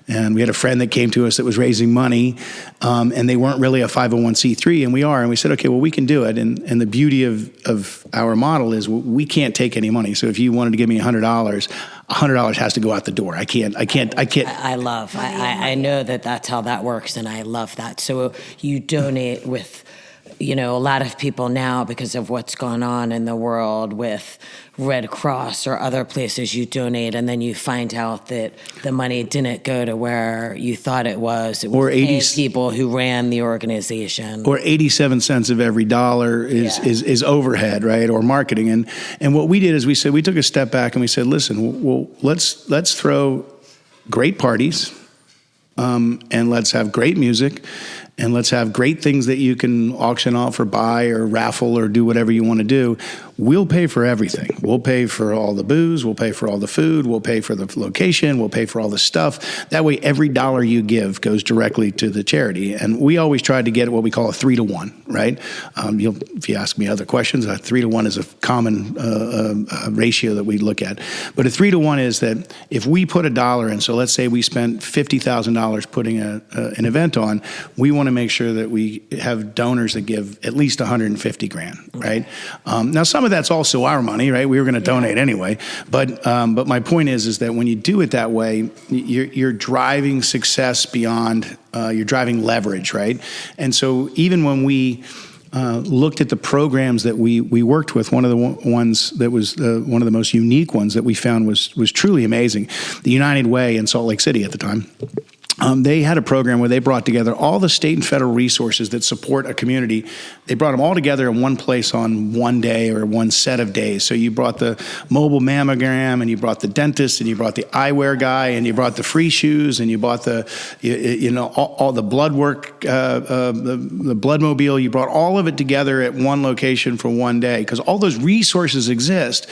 And we had a friend that came to us that was raising money, and they weren't really a 501c3, and we are. And we said, okay, well, we can do it. And the beauty of our model is we can't take any money. So if you wanted to give me $100 has to go out the door. I can't. I know that's how that works, and I love that. So you donate with, a lot of people now, because of what's gone on in the world with Red Cross or other places, you donate and then you find out that the money didn't go to where you thought it was. It was paying people who ran the organization. Or 87 cents of every dollar is overhead, right? Or marketing. And what we did is we took a step back and we said, listen, well, let's throw great parties, and let's have great music, and let's have great things that you can auction off or buy or raffle or do whatever you want to do. We'll pay for everything. We'll pay for all the booze. We'll pay for all the food. We'll pay for the location. We'll pay for all the stuff. That way, every dollar you give goes directly to the charity. And we always tried to get what we call a 3-to-1, right? If you ask me other questions, a 3-to-1 is a common ratio that we look at. But a 3-to-1 is that if we put $1 in, so let's say we spent $50,000 putting an event on, we want to make sure that we have donors that give at least $150,000, right? Now, some of that's also our money, right? We were going to donate anyway. But my point is that when you do it that way, you're driving success beyond, you're driving leverage, right? And so even when we looked at the programs that we worked with, one of the ones that was one of the most unique ones that we found was truly amazing. The United Way in Salt Lake City at the time. They had a program where they brought together all the state and federal resources that support a community. They brought them all together in one place on one day or one set of days. So you brought the mobile mammogram, and you brought the dentist, and you brought the eyewear guy, and you brought the free shoes, and you bought all the blood work, the blood mobile. You brought all of it together at one location for one day, because all those resources exist.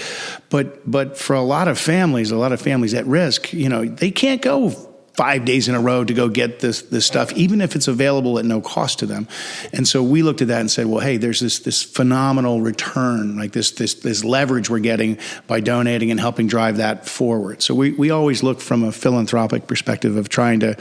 But for a lot of families at risk, they can't go 5 days in a row to go get this stuff, even if it's available at no cost to them. And so we looked at that and said, well, hey, there's this phenomenal return, like this leverage we're getting by donating and helping drive that forward. So we always look from a philanthropic perspective of trying to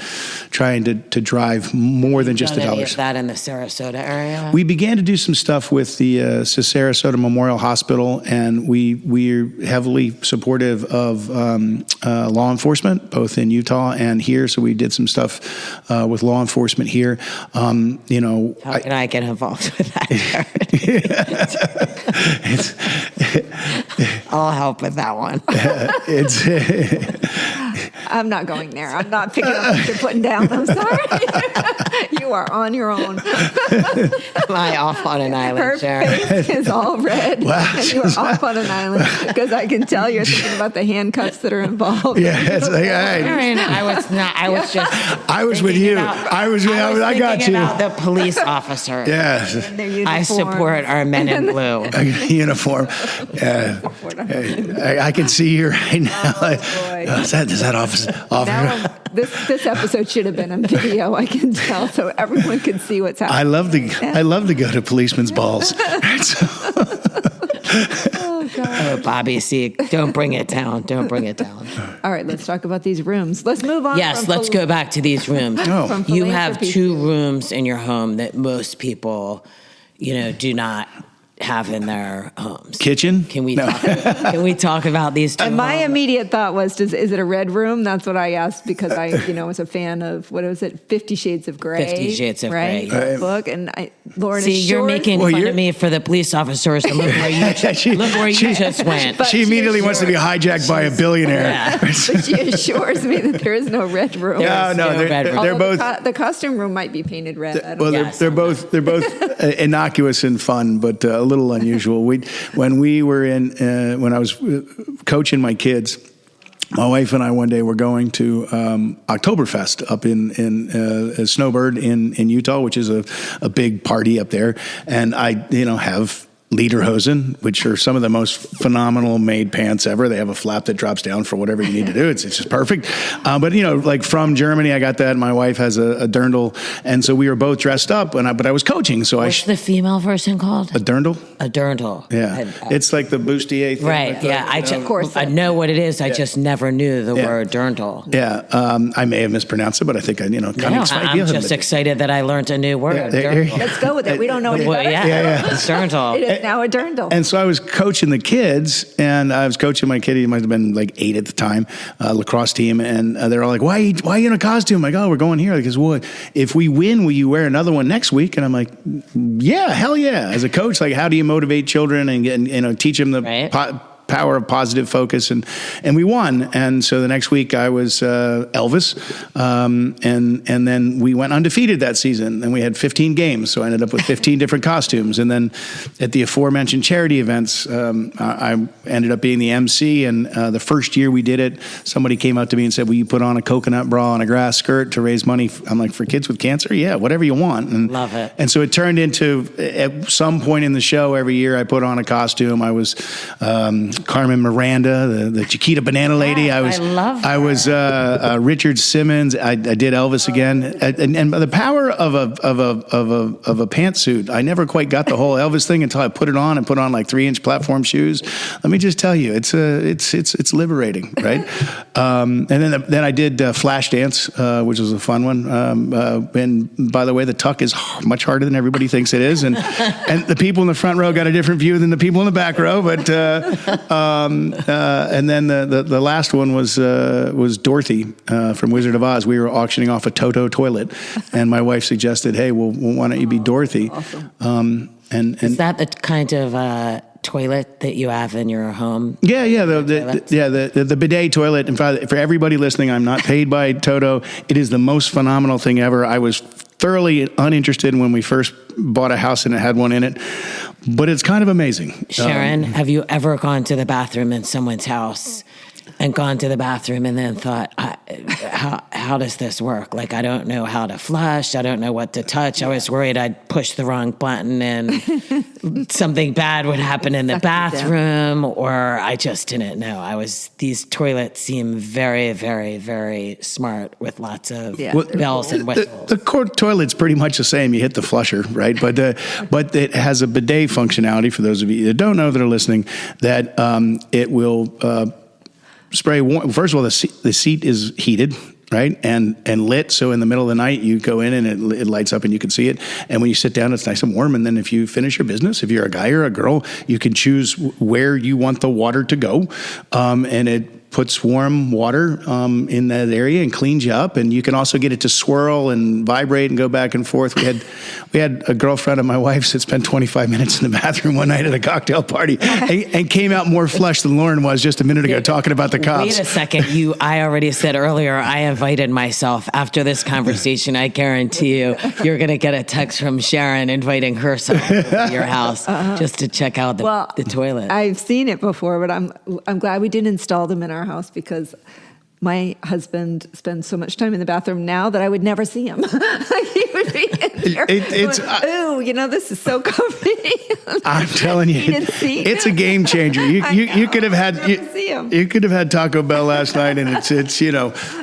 drive more than just the dollars. That in the Sarasota area? We began to do some stuff with the Sarasota Memorial Hospital, and we're heavily supportive of law enforcement, both in Utah and here. So we did some stuff with law enforcement here. How can I get involved with that? I'll help with that one. I'm not going there. I'm not picking up what you're putting down. I'm sorry. You are on your own. Am I off on an island, Her Sharon? face is all red. Wow. And you are off on an island, because I can tell you're thinking about the handcuffs that are involved. Yeah, it's like, I was just. I was with you. I got you. About the police officer. Yeah. I support our men in blue. Uniform. I can see you right now. Oh, boy. Is that officer? Now, this episode should have been on video, I can tell, so everyone could see what's happening. I love to go to policemen's balls. Oh, God. Oh, Bobbie, see, don't bring it down. Don't bring it down. All right, let's talk about these rooms. Let's move on. Yes, let's go back to these rooms. Oh. You have 2 rooms in your home that most people, do not have in their homes. Kitchen? Can we talk about these 2 And my homes? immediate thought was, is it a red room? That's what I asked, because I, was a fan of, what was it, 50 Shades of Grey. 50 Shades of right? Grey. That book. And Lauren See, you're making fun of me for the police officers. And look where you just went. She immediately wants to be hijacked by a billionaire. Yeah. But she assures me that there is no red room. No, they're both. The costume room might be painted red. I don't Well, know. they're both innocuous and fun, but a little unusual. When I was coaching my kids, my wife and I one day were going to Oktoberfest up in Snowbird in Utah, which is a big party up there, and I have lederhosen, which are some of the most phenomenal made pants ever. They have a flap that drops down for whatever you need to do. It's just perfect. But like from Germany, I got that. My wife has a dirndl, and so we were both dressed up. But I was coaching, so What's the female version called? A dirndl. A dirndl. Yeah, it's like the bustier thing. Right. Like yeah. Of course. I know what it is. I just never knew the word dirndl. Yeah. I may have mispronounced it, but I think I'm just excited that I learned a new word. Dirndl. Let's go with it. We don't know any Well, better. yeah. Dirndl. It is now a dirndl. And so I was coaching the kids, and I was coaching my kid. He might have been like 8 at the time, lacrosse team. And they're all like, why are you in a costume? I'm like, oh, we're going here. Because, well, if we win, will you wear another one next week? And I'm like, yeah, hell yeah. As a coach, like, how do you motivate children and teach them the power of positive focus, and we won. And so the next week I was Elvis, and then we went undefeated that season. And we had 15 games, so I ended up with 15 different costumes. And then at the aforementioned charity events, I ended up being the MC. And the first year we did it, somebody came up to me and said, "Will you put on a coconut bra and a grass skirt to raise money?" I'm like, "For kids with cancer? Yeah, whatever you want." And love it. And so it turned into, at some point in the show every year, I put on a costume. I was Carmen Miranda, the Chiquita Banana Lady. Yes, I love her. I was Richard Simmons. I did Elvis again, and the power of a pantsuit. I never quite got the whole Elvis thing until I put it on and put on like 3-inch platform shoes. Let me just tell you, it's liberating, right? And then I did Flashdance, which was a fun one. And by the way, the tuck is much harder than everybody thinks it is, and the people in the front row got a different view than the people in the back row, but. And then the last one was Dorothy from Wizard of Oz. We were auctioning off a Toto toilet, and my wife suggested, "Hey, well, why don't you be Dorothy?" Awesome. And is that the kind of toilet that you have in your home? Yeah, the bidet toilet. And for everybody listening, I'm not paid by Toto. It is the most phenomenal thing ever. I was thoroughly uninterested when we first bought a house and it had one in it, but it's kind of amazing. Sharon, have you ever gone to the bathroom in someone's house and gone to the bathroom and then thought, how does this work? Like, I don't know how to flush. I don't know what to touch. I was worried I'd push the wrong button and something bad would happen in the bathroom, or I just didn't know. These toilets seem very, very, very smart with lots of bells and whistles. The court toilet's pretty much the same. You hit the flusher, right? But it has a bidet functionality, for those of you that don't know that are listening, that it will spray warm. First of all, the seat is heated, right, and lit. So in the middle of the night, you go in and it lights up and you can see it. And when you sit down, it's nice and warm. And then if you finish your business, if you're a guy or a girl, you can choose where you want the water to go, and it puts warm water in that area and cleans you up. And you can also get it to swirl and vibrate and go back and forth. We had a girlfriend of my wife's that spent 25 minutes in the bathroom one night at a cocktail party and came out more flushed than Lauren was just a minute ago talking about the cops. Wait a second. I already said earlier, I invited myself. After this conversation, I guarantee you're going to get a text from Sharon inviting herself to your house just to check out the toilet. I've seen it before, but I'm glad we didn't install them in our house, because my husband spends so much time in the bathroom now that I would never see him. He would be in there ooh, this is so comfy. I'm telling you, it's a game changer. You could have had Taco Bell last night, and it's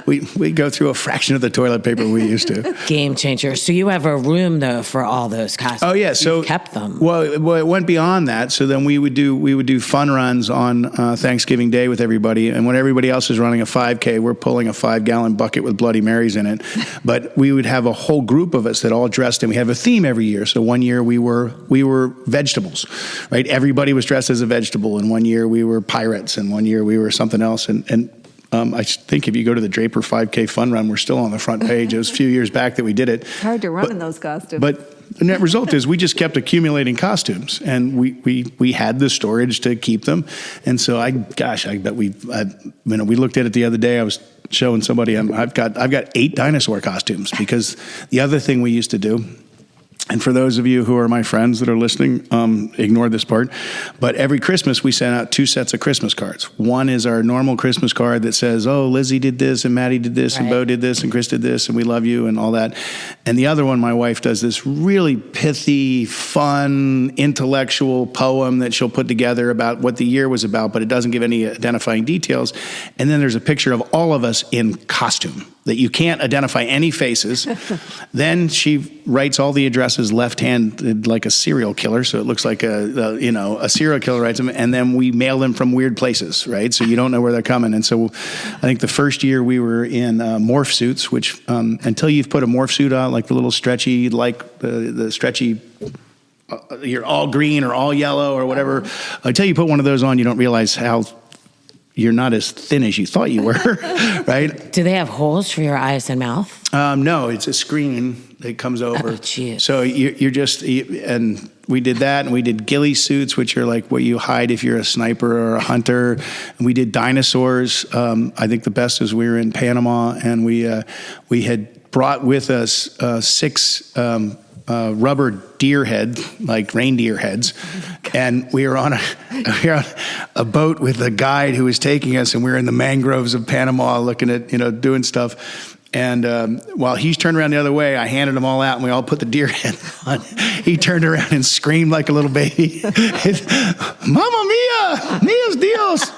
we go through a fraction of the toilet paper we used to. Game changer. So you have a room though for all those costumes. Oh yeah, so you kept them. Well, it went beyond that. So then we would do fun runs on Thanksgiving Day with everybody, and when everybody else is running a 5K, we're pulling a 5-gallon bucket with Bloody Marys in it. But we would have a whole group of us that all dressed, and we have a theme every year. So one year we were vegetables, right? Everybody was dressed as a vegetable, and one year we were pirates, and one year we were something else. And I think if you go to the Draper 5K Fun Run, we're still on the front page. It was a few years back that we did it. It's hard to run in those costumes. But the net result is we just kept accumulating costumes, and we had the storage to keep them. And so I bet we looked at it the other day. I was showing somebody I've got 8 dinosaur costumes, because the other thing we used to do And for those of you who are my friends that are listening, ignore this part. But every Christmas, we send out 2 sets of Christmas cards. One is our normal Christmas card that says, oh, Lizzie did this, and Maddie did this, and Bo did this, and Chris did this, and we love you, and all that. And the other one, my wife does this really pithy, fun, intellectual poem that she'll put together about what the year was about, but it doesn't give any identifying details. And then there's a picture of all of us in costume that you can't identify any faces. Then she writes all the addresses left-handed like a serial killer, so it looks like a serial killer writes them, and then we mail them from weird places, right? So you don't know where they're coming. And so I think the first year we were in morph suits, which until you've put a morph suit on, like the little stretchy, like the stretchy, you're all green or all yellow or whatever, until you put one of those on, you don't realize how you're not as thin as you thought you were, right? Do they have holes for your eyes and mouth? No, it's a screen that comes over. Oh, geez. So and we did that, and we did ghillie suits, which are like what you hide if you're a sniper or a hunter. And we did dinosaurs. I think the best is we were in Panama, and we had brought with us 6 rubber deer head, like reindeer heads. And we were on a boat with a guide who was taking us, and we were in the mangroves of Panama looking at, doing stuff. And while he's turned around the other way, I handed them all out, and we all put the deer head on. He turned around and screamed like a little baby. Mamma mia! Mia's Dios!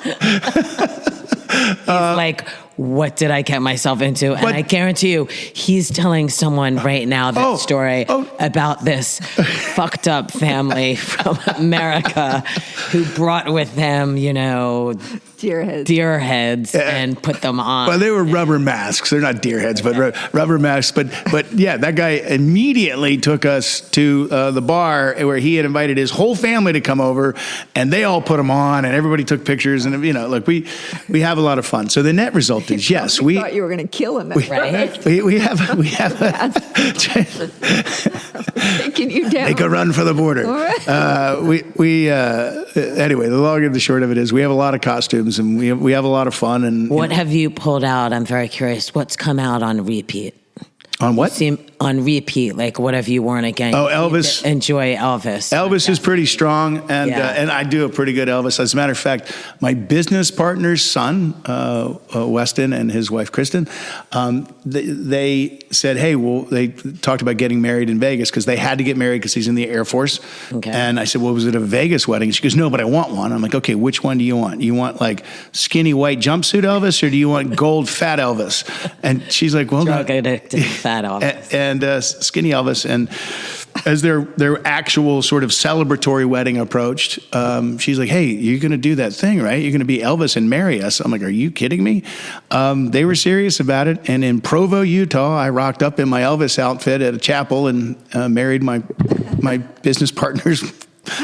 He's like, what did I get myself into? And I guarantee you, he's telling someone right now that story about this fucked up family from America who brought with them, deer heads and put them on. Well, they were rubber masks. They're not deer heads, but rubber masks. But yeah, that guy immediately took us to the bar where he had invited his whole family to come over, and they all put them on, and everybody took pictures. And look, we have a lot of fun. So the net result is yes, we thought you were going to kill him. Right? We have taking you down. Make a run for the border. Anyway, the long and the short of it is we have a lot of costumes, and we have a lot of fun. And what have you pulled out? I'm very curious. What's come out on repeat? On what? On repeat, like what have you worn again? Oh, Elvis. Enjoy Elvis. Elvis is pretty strong, and I do a pretty good Elvis. As a matter of fact, my business partner's son, Weston, and his wife, Kristen, they said, hey, well, they talked about getting married in Vegas because they had to get married because he's in the Air Force. Okay. And I said, well, was it a Vegas wedding? She goes, no, but I want one. I'm like, okay, which one do you want? You want like skinny white jumpsuit Elvis, or do you want gold fat Elvis? And she's like, well, no. Fat Elvis. And skinny Elvis. And as their actual sort of celebratory wedding approached, she's like, hey, you're going to do that thing, right? You're going to be Elvis and marry us. I'm like, are you kidding me? They were serious about it. And in Provo, Utah, I rocked up in my Elvis outfit at a chapel and married my business partner's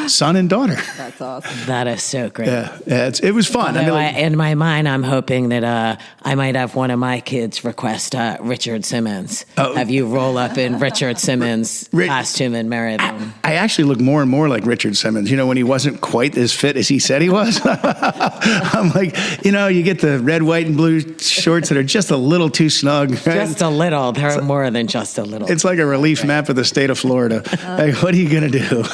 son and daughter. That's awesome. That is so great. Yeah, it was fun. In my mind, I'm hoping that I might have one of my kids request Richard Simmons. Have you roll up in Richard Simmons' costume and marry them? I actually look more and more like Richard Simmons. When he wasn't quite as fit as he said he was. I'm like, you get the red, white, and blue shorts that are just a little too snug. Right? Just a little. They're more than just a little. It's like a relief map of the state of Florida. Like, what are you going to do?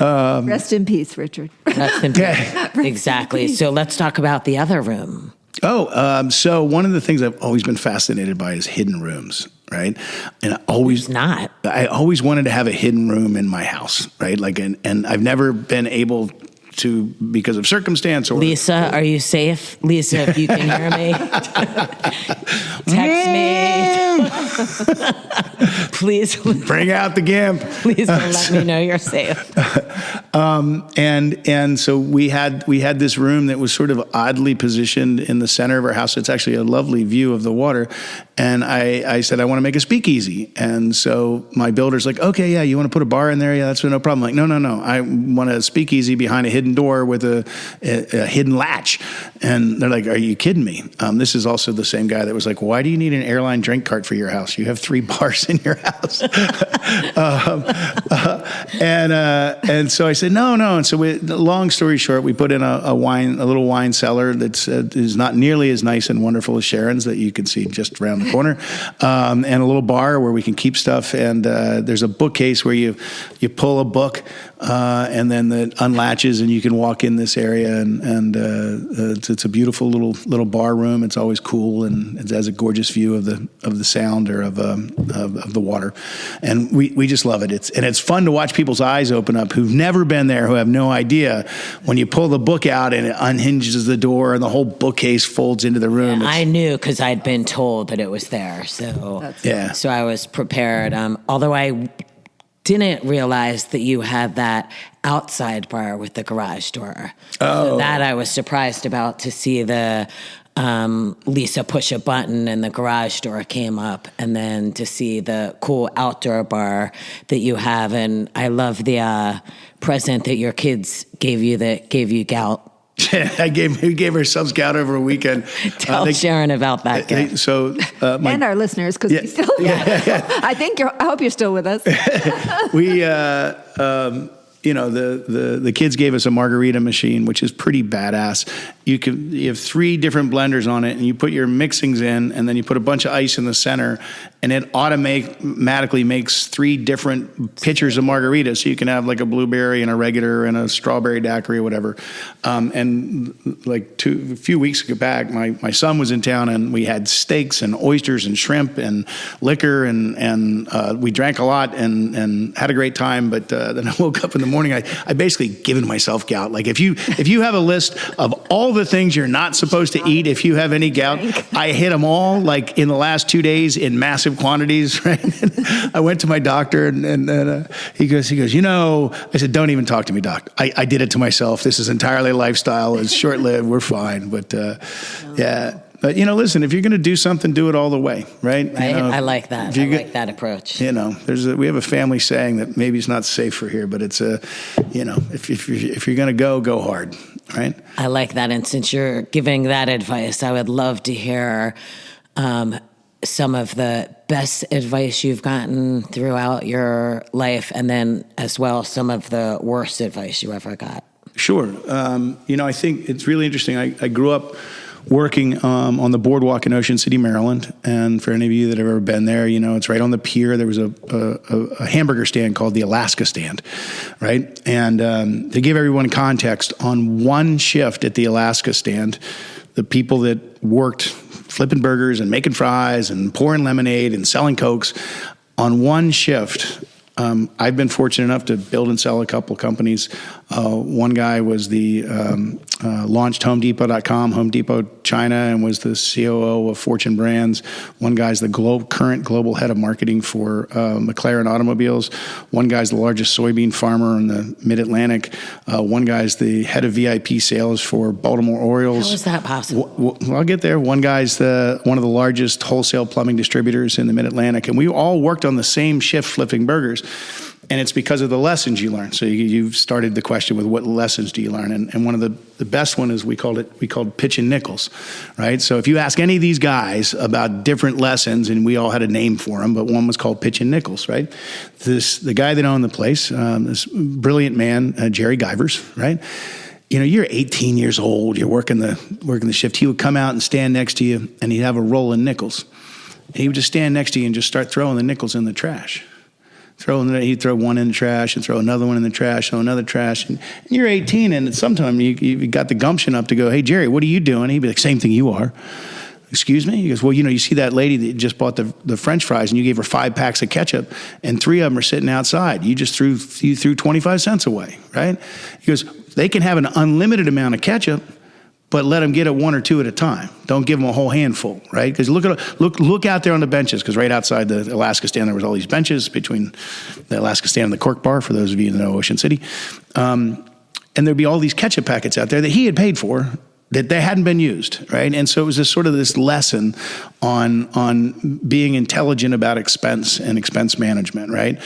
Rest in peace, Richard. Rest in peace. Yeah. Exactly. So let's talk about the other room. So one of the things I've always been fascinated by is hidden rooms, right? And I always wanted to have a hidden room in my house, right? Like, and I've never been able to because of circumstance. Or Lisa, are you safe? Lisa, if you can hear me, text me. Please bring out the GIMP. Please don't let me know you're safe. And so we had this room that was sort of oddly positioned in the center of our house. It's actually a lovely view of the water. And I said, I want to make a speakeasy. And so my builder's like, okay, yeah, you want to put a bar in there? Yeah, that's no problem. I'm like, no. I want a speakeasy behind a hidden door with a hidden latch. And they're like, are you kidding me? This is also the same guy that was like, why do you need an airline drink cart for your house? You have 3 bars in your house. And so I said, no. And so long story short, we put in a little wine cellar that's is not nearly as nice and wonderful as Sharon's that you can see just around the corner, and a little bar where we can keep stuff. And there's a bookcase where you pull a book, and then it unlatches, and you can walk in this area. And it's a beautiful little bar room. It's always cool, and it has a gorgeous view of the sound or of the water. And we just love it. It's fun to watch people's eyes open up who've never been there, who have no idea. When you pull the book out and it unhinges the door and the whole bookcase folds into the room. Yeah, I knew because I'd been told that it was there. So I was prepared. Although I didn't realize that you had that outside bar with the garage door. Oh. So that I was surprised about, to see the Lisa push a button and the garage door came up, and then to see the cool outdoor bar that you have. And I love the present that your kids gave you gout. We gave ourselves gout over a weekend. Tell Sharon about that. And our listeners, because we still. I hope you're still with us. We, the kids gave us a margarita machine, which is pretty badass. You have 3 different blenders on it, and you put your mixings in, and then you put a bunch of ice in the center, and it automatically makes 3 different pitchers of margarita. So you can have like a blueberry and a regular and a strawberry daiquiri or whatever. And like a few weeks back, my son was in town, and we had steaks and oysters and shrimp and liquor, and we drank a lot and had a great time. But then I woke up in the morning, I basically given myself gout. Like if you have a list of all the things you're not supposed to eat if you have any gout, I hit them all like in the last 2 days in massive quantities, right? I went to my doctor, and he goes, I said, don't even talk to me, doc. I did it to myself. This is entirely lifestyle. It's short-lived. We're fine. But yeah. But, listen, if you're going to do something, do it all the way, right? Right. I like that. I like that approach. We have a family saying that maybe it's not safe for here, but it's if you're going to go hard, right? I like that. And since you're giving that advice, I would love to hear some of the best advice you've gotten throughout your life, and then as well some of the worst advice you ever got. Sure. I think it's really interesting. I grew up working on the boardwalk in Ocean City, Maryland. And for any of you that have ever been there, it's right on the pier. There was a hamburger stand called the Alaska Stand, right? And to give everyone context, on one shift at the Alaska Stand, the people that worked flipping burgers and making fries and pouring lemonade and selling Cokes, on one shift, I've been fortunate enough to build and sell a couple companies. One guy was launched HomeDepot.com, Home Depot China, and was the COO of Fortune Brands. One guy's the current global head of marketing for McLaren Automobiles. One guy's the largest soybean farmer in the Mid-Atlantic. One guy's the head of VIP sales for Baltimore Orioles. How is that possible? Well, I'll get there. One guy's one of the largest wholesale plumbing distributors in the Mid-Atlantic. And we all worked on the same shift flipping burgers. And it's because of the lessons you learn. So you've started the question with what lessons do you learn? And one of the best one is we called pitch and nickels, right? So if you ask any of these guys about different lessons, and we all had a name for them, but one was called pitch and nickels, right? The guy that owned the place, this brilliant man, Jerry Givers, right? You're 18 years old, you're working the shift. He would come out and stand next to you, and he'd have a roll of nickels. And he would just stand next to you and just start throwing the nickels in the trash. He'd throw one in the trash and throw another one in the trash, throw another trash. And you're 18, and sometimes you got the gumption up to go, hey, Jerry, what are you doing? He'd be like, same thing you are. Excuse me? He goes, well, you see that lady that just bought the French fries, and you gave her 5 packs of ketchup, and 3 of them are sitting outside. You just threw 25 cents away, right? He goes, they can have an unlimited amount of ketchup, but let them get it 1 or 2 at a time. Don't give them a whole handful, right? Because look out there on the benches, because right outside the Alaska Stand, there was all these benches between the Alaska Stand and the Cork Bar, for those of you that know Ocean City. And there'd be all these ketchup packets out there that he had paid for that they hadn't been used, right? And so it was this lesson on being intelligent about expense and expense management, right?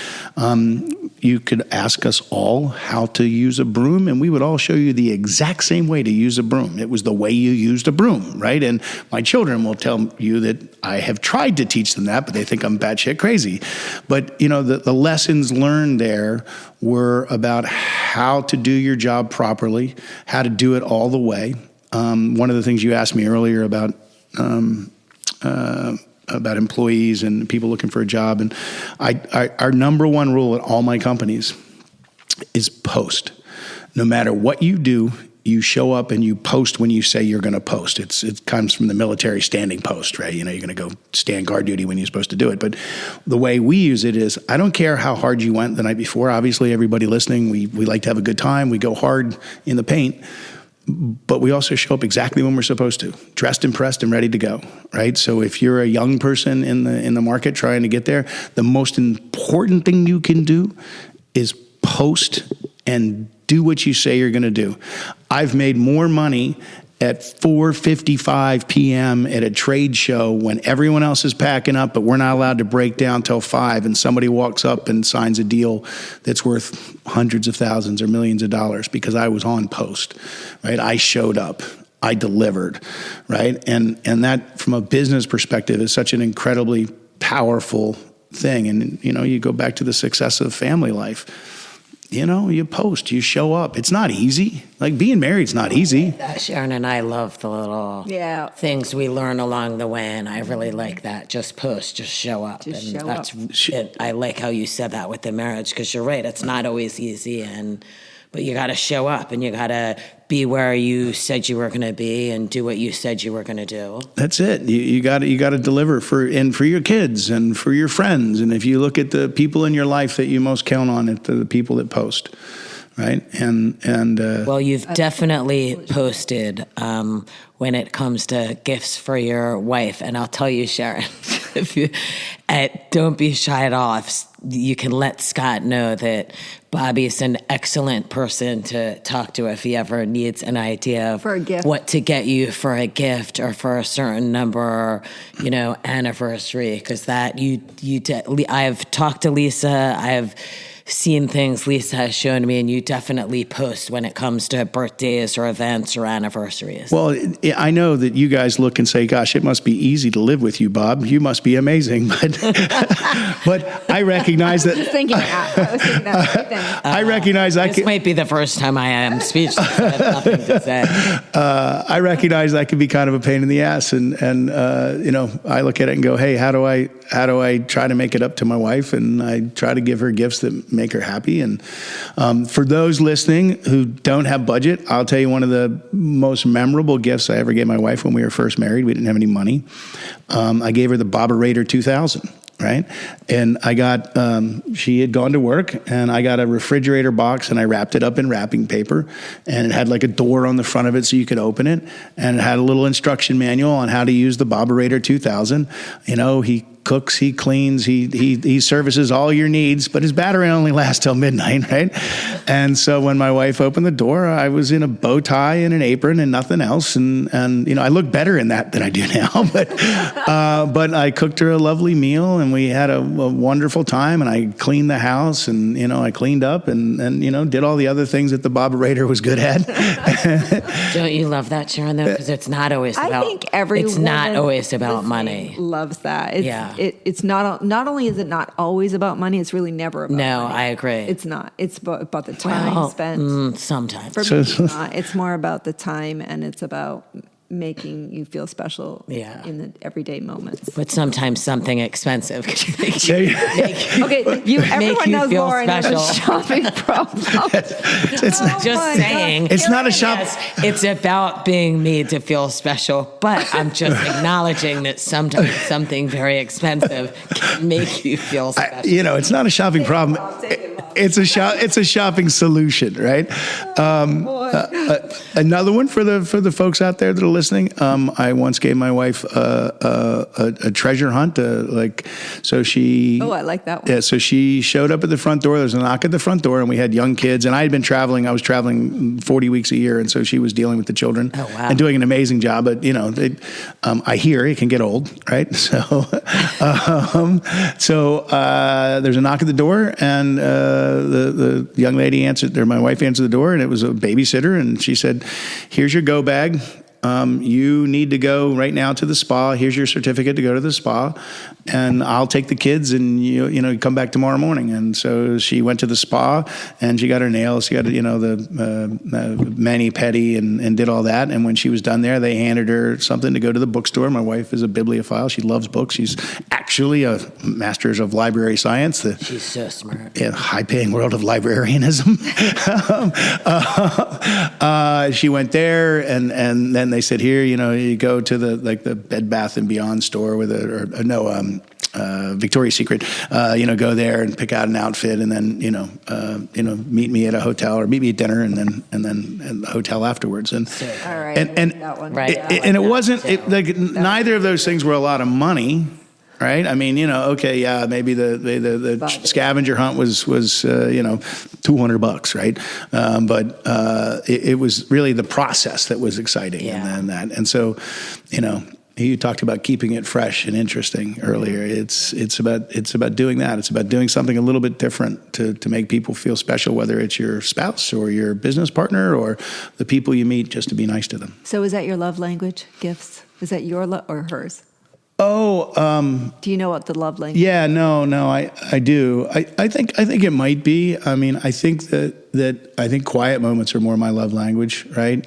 you could ask us all how to use a broom, and we would all show you the exact same way to use a broom. It was the way you used a broom, right? And my children will tell you that I have tried to teach them that, but they think I'm batshit crazy. But, the lessons learned there were about how to do your job properly, how to do it all the way. One of the things you asked me earlier about employees and people looking for a job. And our number one rule at all my companies is post. No matter what you do, you show up and you post when you say you're going to post. It comes from the military standing post, right? You're going to go stand guard duty when you're supposed to do it. But the way we use it is, I don't care how hard you went the night before. Obviously, everybody listening, we like to have a good time. We go hard in the paint. But we also show up exactly when we're supposed to, dressed and pressed and ready to go, right? So if you're a young person in the market trying to get there, the most important thing you can do is post and do what you say you're going to do. I've made more money at 4:55 p.m. at a trade show when everyone else is packing up, but we're not allowed to break down till 5, and somebody walks up and signs a deal that's worth hundreds of thousands or millions of dollars because I was on post, right? I showed up. I delivered, right? And that, from a business perspective, is such an incredibly powerful thing. And, you go back to the success of family life. You post, you show up. It's not easy. Like, being married's not easy. Sharon and I love the little things we learn along the way, and I really like that. Just post, just show up. I like how you said that with the marriage, because you're right. It's not always easy, but you got to show up, and you got to be where you said you were going to be and do what you said you were going to do. That's it. You got to deliver for your kids and for your friends. And if you look at the people in your life that you most count on, it's the people that post, right? Well, you've definitely posted when it comes to gifts for your wife, and I'll tell you, Sharon, don't be shy at all. You can let Scott know that Bobbie is an excellent person to talk to if he ever needs an idea of what to get you for a gift or for a certain number, anniversary. Because I've talked to Lisa. I've seen things Lisa has shown me, and you definitely post when it comes to birthdays or events or anniversaries. Well, I know that you guys look and say, gosh, it must be easy to live with you, Bob. You must be amazing. But I recognize that. I was thinking that. I recognize this might be the first time I am speechless. I have nothing to say. I recognize that can be kind of a pain in the ass. And I look at it and go, hey, how do I try to make it up to my wife? And I try to give her gifts that make her happy. And for those listening who don't have budget, I'll tell you one of the most memorable gifts I ever gave my wife when we were first married. We didn't have any money. I gave her the Bobbie 2000. Right. And I got, she had gone to work, and I got a refrigerator box, and I wrapped it up in wrapping paper, and it had like a door on the front of it so you could open it. And it had a little instruction manual on how to use the Bobbie 2000. He cooks, he cleans, he services all your needs, but his battery only lasts till midnight, right? And so when my wife opened the door, I was in a bow tie and an apron and nothing else, and I look better in that than I do now. But I cooked her a lovely meal, and we had a wonderful time. And I cleaned the house, and I cleaned up, and did all the other things that the Bobbie was good at. Don't you love that, Sharon? Though, because it's not always about. I think every it's not always about money. Loves that. It's not only is it not always about money, it's really never about money. I agree. It's not. It's about the time spent. Sometimes. For me, it's not. It's more about the time, and it's about making you feel special in the everyday moments. But sometimes something expensive can make everyone knows feel Lauren has a shopping problem. Saying. It's not a shop. Yes, it's about being made to feel special, but I'm just acknowledging that sometimes something very expensive can make you feel special. It's not a shopping problem. It's a shopping solution, right? Another one for the folks out there that are listening. I once gave my wife a treasure hunt. So she. Oh, I like that one. Yeah, so she showed up at the front door. There was a knock at the front door, and we had young kids. And I had been traveling. I was traveling 40 weeks a year, and so she was dealing with the children and doing an amazing job. But I hear it can get old, right? So, there's a knock at the door, and the young lady answered, or my wife answered the door, and it was a babysitter, and she said, "Here's your go bag. You need to go right now to the spa. Here's your certificate to go to the spa, and I'll take the kids, and you come back tomorrow morning." And so she went to the spa, and she got her nails. She got the mani pedi, and did all that. And when she was done there, they handed her something to go to the bookstore. My wife is a bibliophile. She loves books. She's actually a master's of library science. She's so smart. Yeah, high-paying world of librarianism. She went there, and then they said, "Here, you go to the Bed Bath and Beyond store with Victoria's Secret. Go there and pick out an outfit, and then meet me at a hotel or meet me at dinner, and then at the hotel afterwards." And All right, and that one. Right. and it wasn't neither of those things were a lot of money. Right. I mean, maybe the scavenger hunt was $200, right? But it was really the process that was exciting, and that. And so, you talked about keeping it fresh and interesting earlier. It's about doing that. It's about doing something a little bit different to make people feel special, whether it's your spouse or your business partner or the people you meet, just to be nice to them. So is that your love language, gifts? Is that your love or hers? Oh, do you know what the love language? Yeah, no, I do. I think it might be. I mean, I think that I think quiet moments are more my love language, right?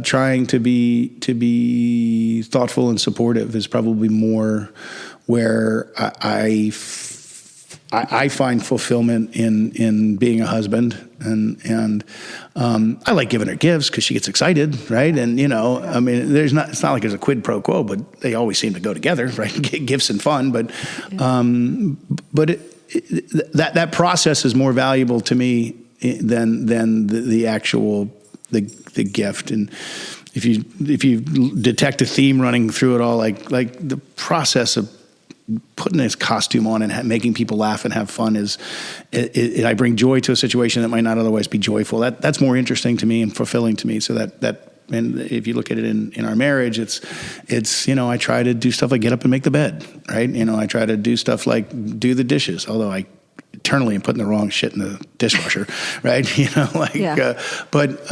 Trying to be thoughtful and supportive is probably more where I find fulfillment in being a husband, and I like giving her gifts because she gets excited, right? And I mean, it's not like there's a quid pro quo, but they always seem to go together, right? Gifts and fun, but that process is more valuable to me than the actual the gift. And if you detect a theme running through it all, like the process of putting this costume on and making people laugh and have fun I bring joy to a situation that might not otherwise be joyful. That's more interesting to me and fulfilling to me. So that and if you look at it in our marriage, it's I try to do stuff like get up and make the bed, right? I try to do stuff like do the dishes, although I eternally am putting the wrong shit in the dishwasher, right? But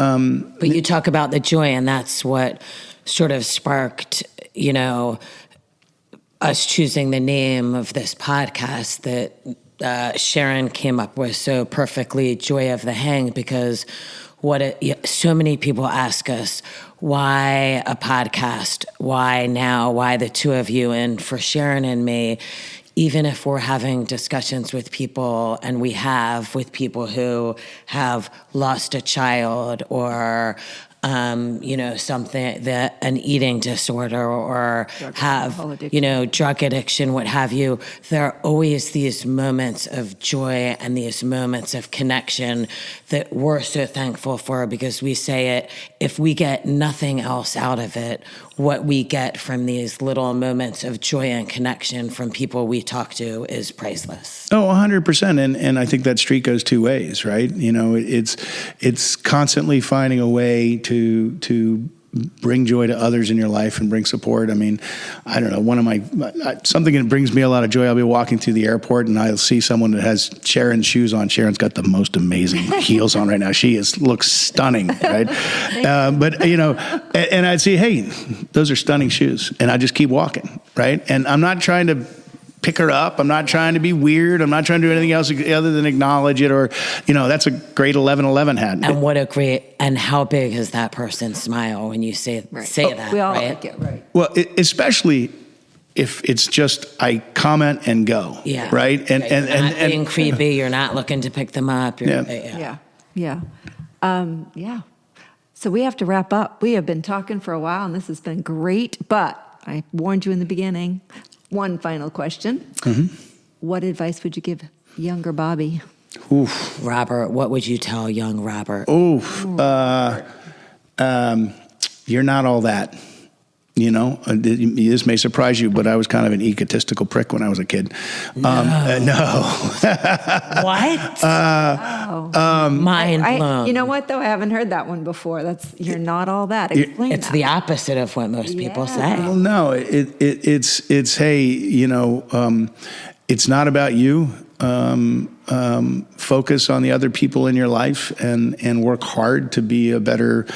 you talk about the joy, and that's what sort of sparked, us choosing the name of this podcast that Sharon came up with so perfectly, Joy of the Hang, because so many people ask us, why a podcast? Why now? Why the two of you? And for Sharon and me, even if we're having discussions with people, and we have with people who have lost a child or something an eating disorder or drug addiction, what have you, there are always these moments of joy and these moments of connection that we're so thankful for, because we say it, if we get nothing else out of it, what we get from these little moments of joy and connection from people we talk to is priceless. Oh, 100%. And I think that street goes two ways, right? It's constantly finding a way to bring joy to others in your life and bring support. I mean, I don't know, something that brings me a lot of joy, I'll be walking through the airport and I'll see someone that has Sharon's shoes on. Sharon's got the most amazing heels on right now. She looks stunning, right? And I'd say, hey, those are stunning shoes. And I just keep walking, right? And I'm not trying to pick her up. I'm not trying to be weird. I'm not trying to do anything else other than acknowledge it, or, that's a great 1111 hat. And and how big is that person's smile when you say that, we all right? like it, right? Well, especially if it's just, I comment and go, right? And you're not being creepy. You're not looking to pick them up. Yeah. So we have to wrap up. We have been talking for a while, and this has been great, but I warned you in the beginning. One final question. Mm-hmm. What advice would you give younger Bobbie? Oof. Robert, what would you tell young Robert? Oof. You're not all that. You know, this may surprise you, but I was kind of an egotistical prick when I was a kid. No. What? Mind blown. You know what, though? I haven't heard that one before. You're not all that. Explain It's that. the opposite of what most people say. Well, no, it's hey, you know, it's not about you. Focus on the other people in your life and work hard to be a better,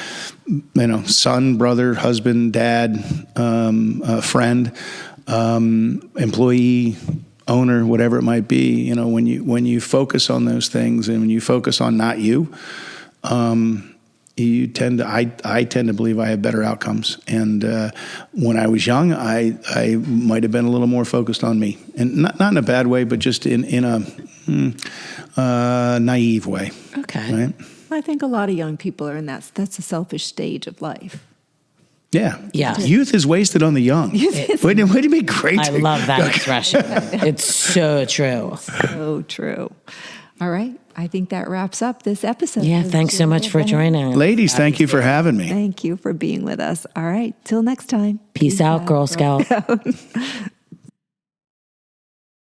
you know, son, brother, husband, dad, friend, employee, owner, whatever it might be. You know, when you focus on those things and when you focus on not you, you tend to, I tend to believe I have better outcomes. And when I was young, I might have been a little more focused on me, and not in a bad way, but just in a naive way. Okay. Right? I think a lot of young people are in that. That's a selfish stage of life. Yeah. Yeah. Youth is wasted on the young. Wouldn't it be great? I love that expression. It's so true. So true. All right. I think that wraps up this episode. Yeah, thanks so much for joining. Ladies, thank you for having me. Thank you for being with us. All right. Till next time. Peace out, Girl Scout.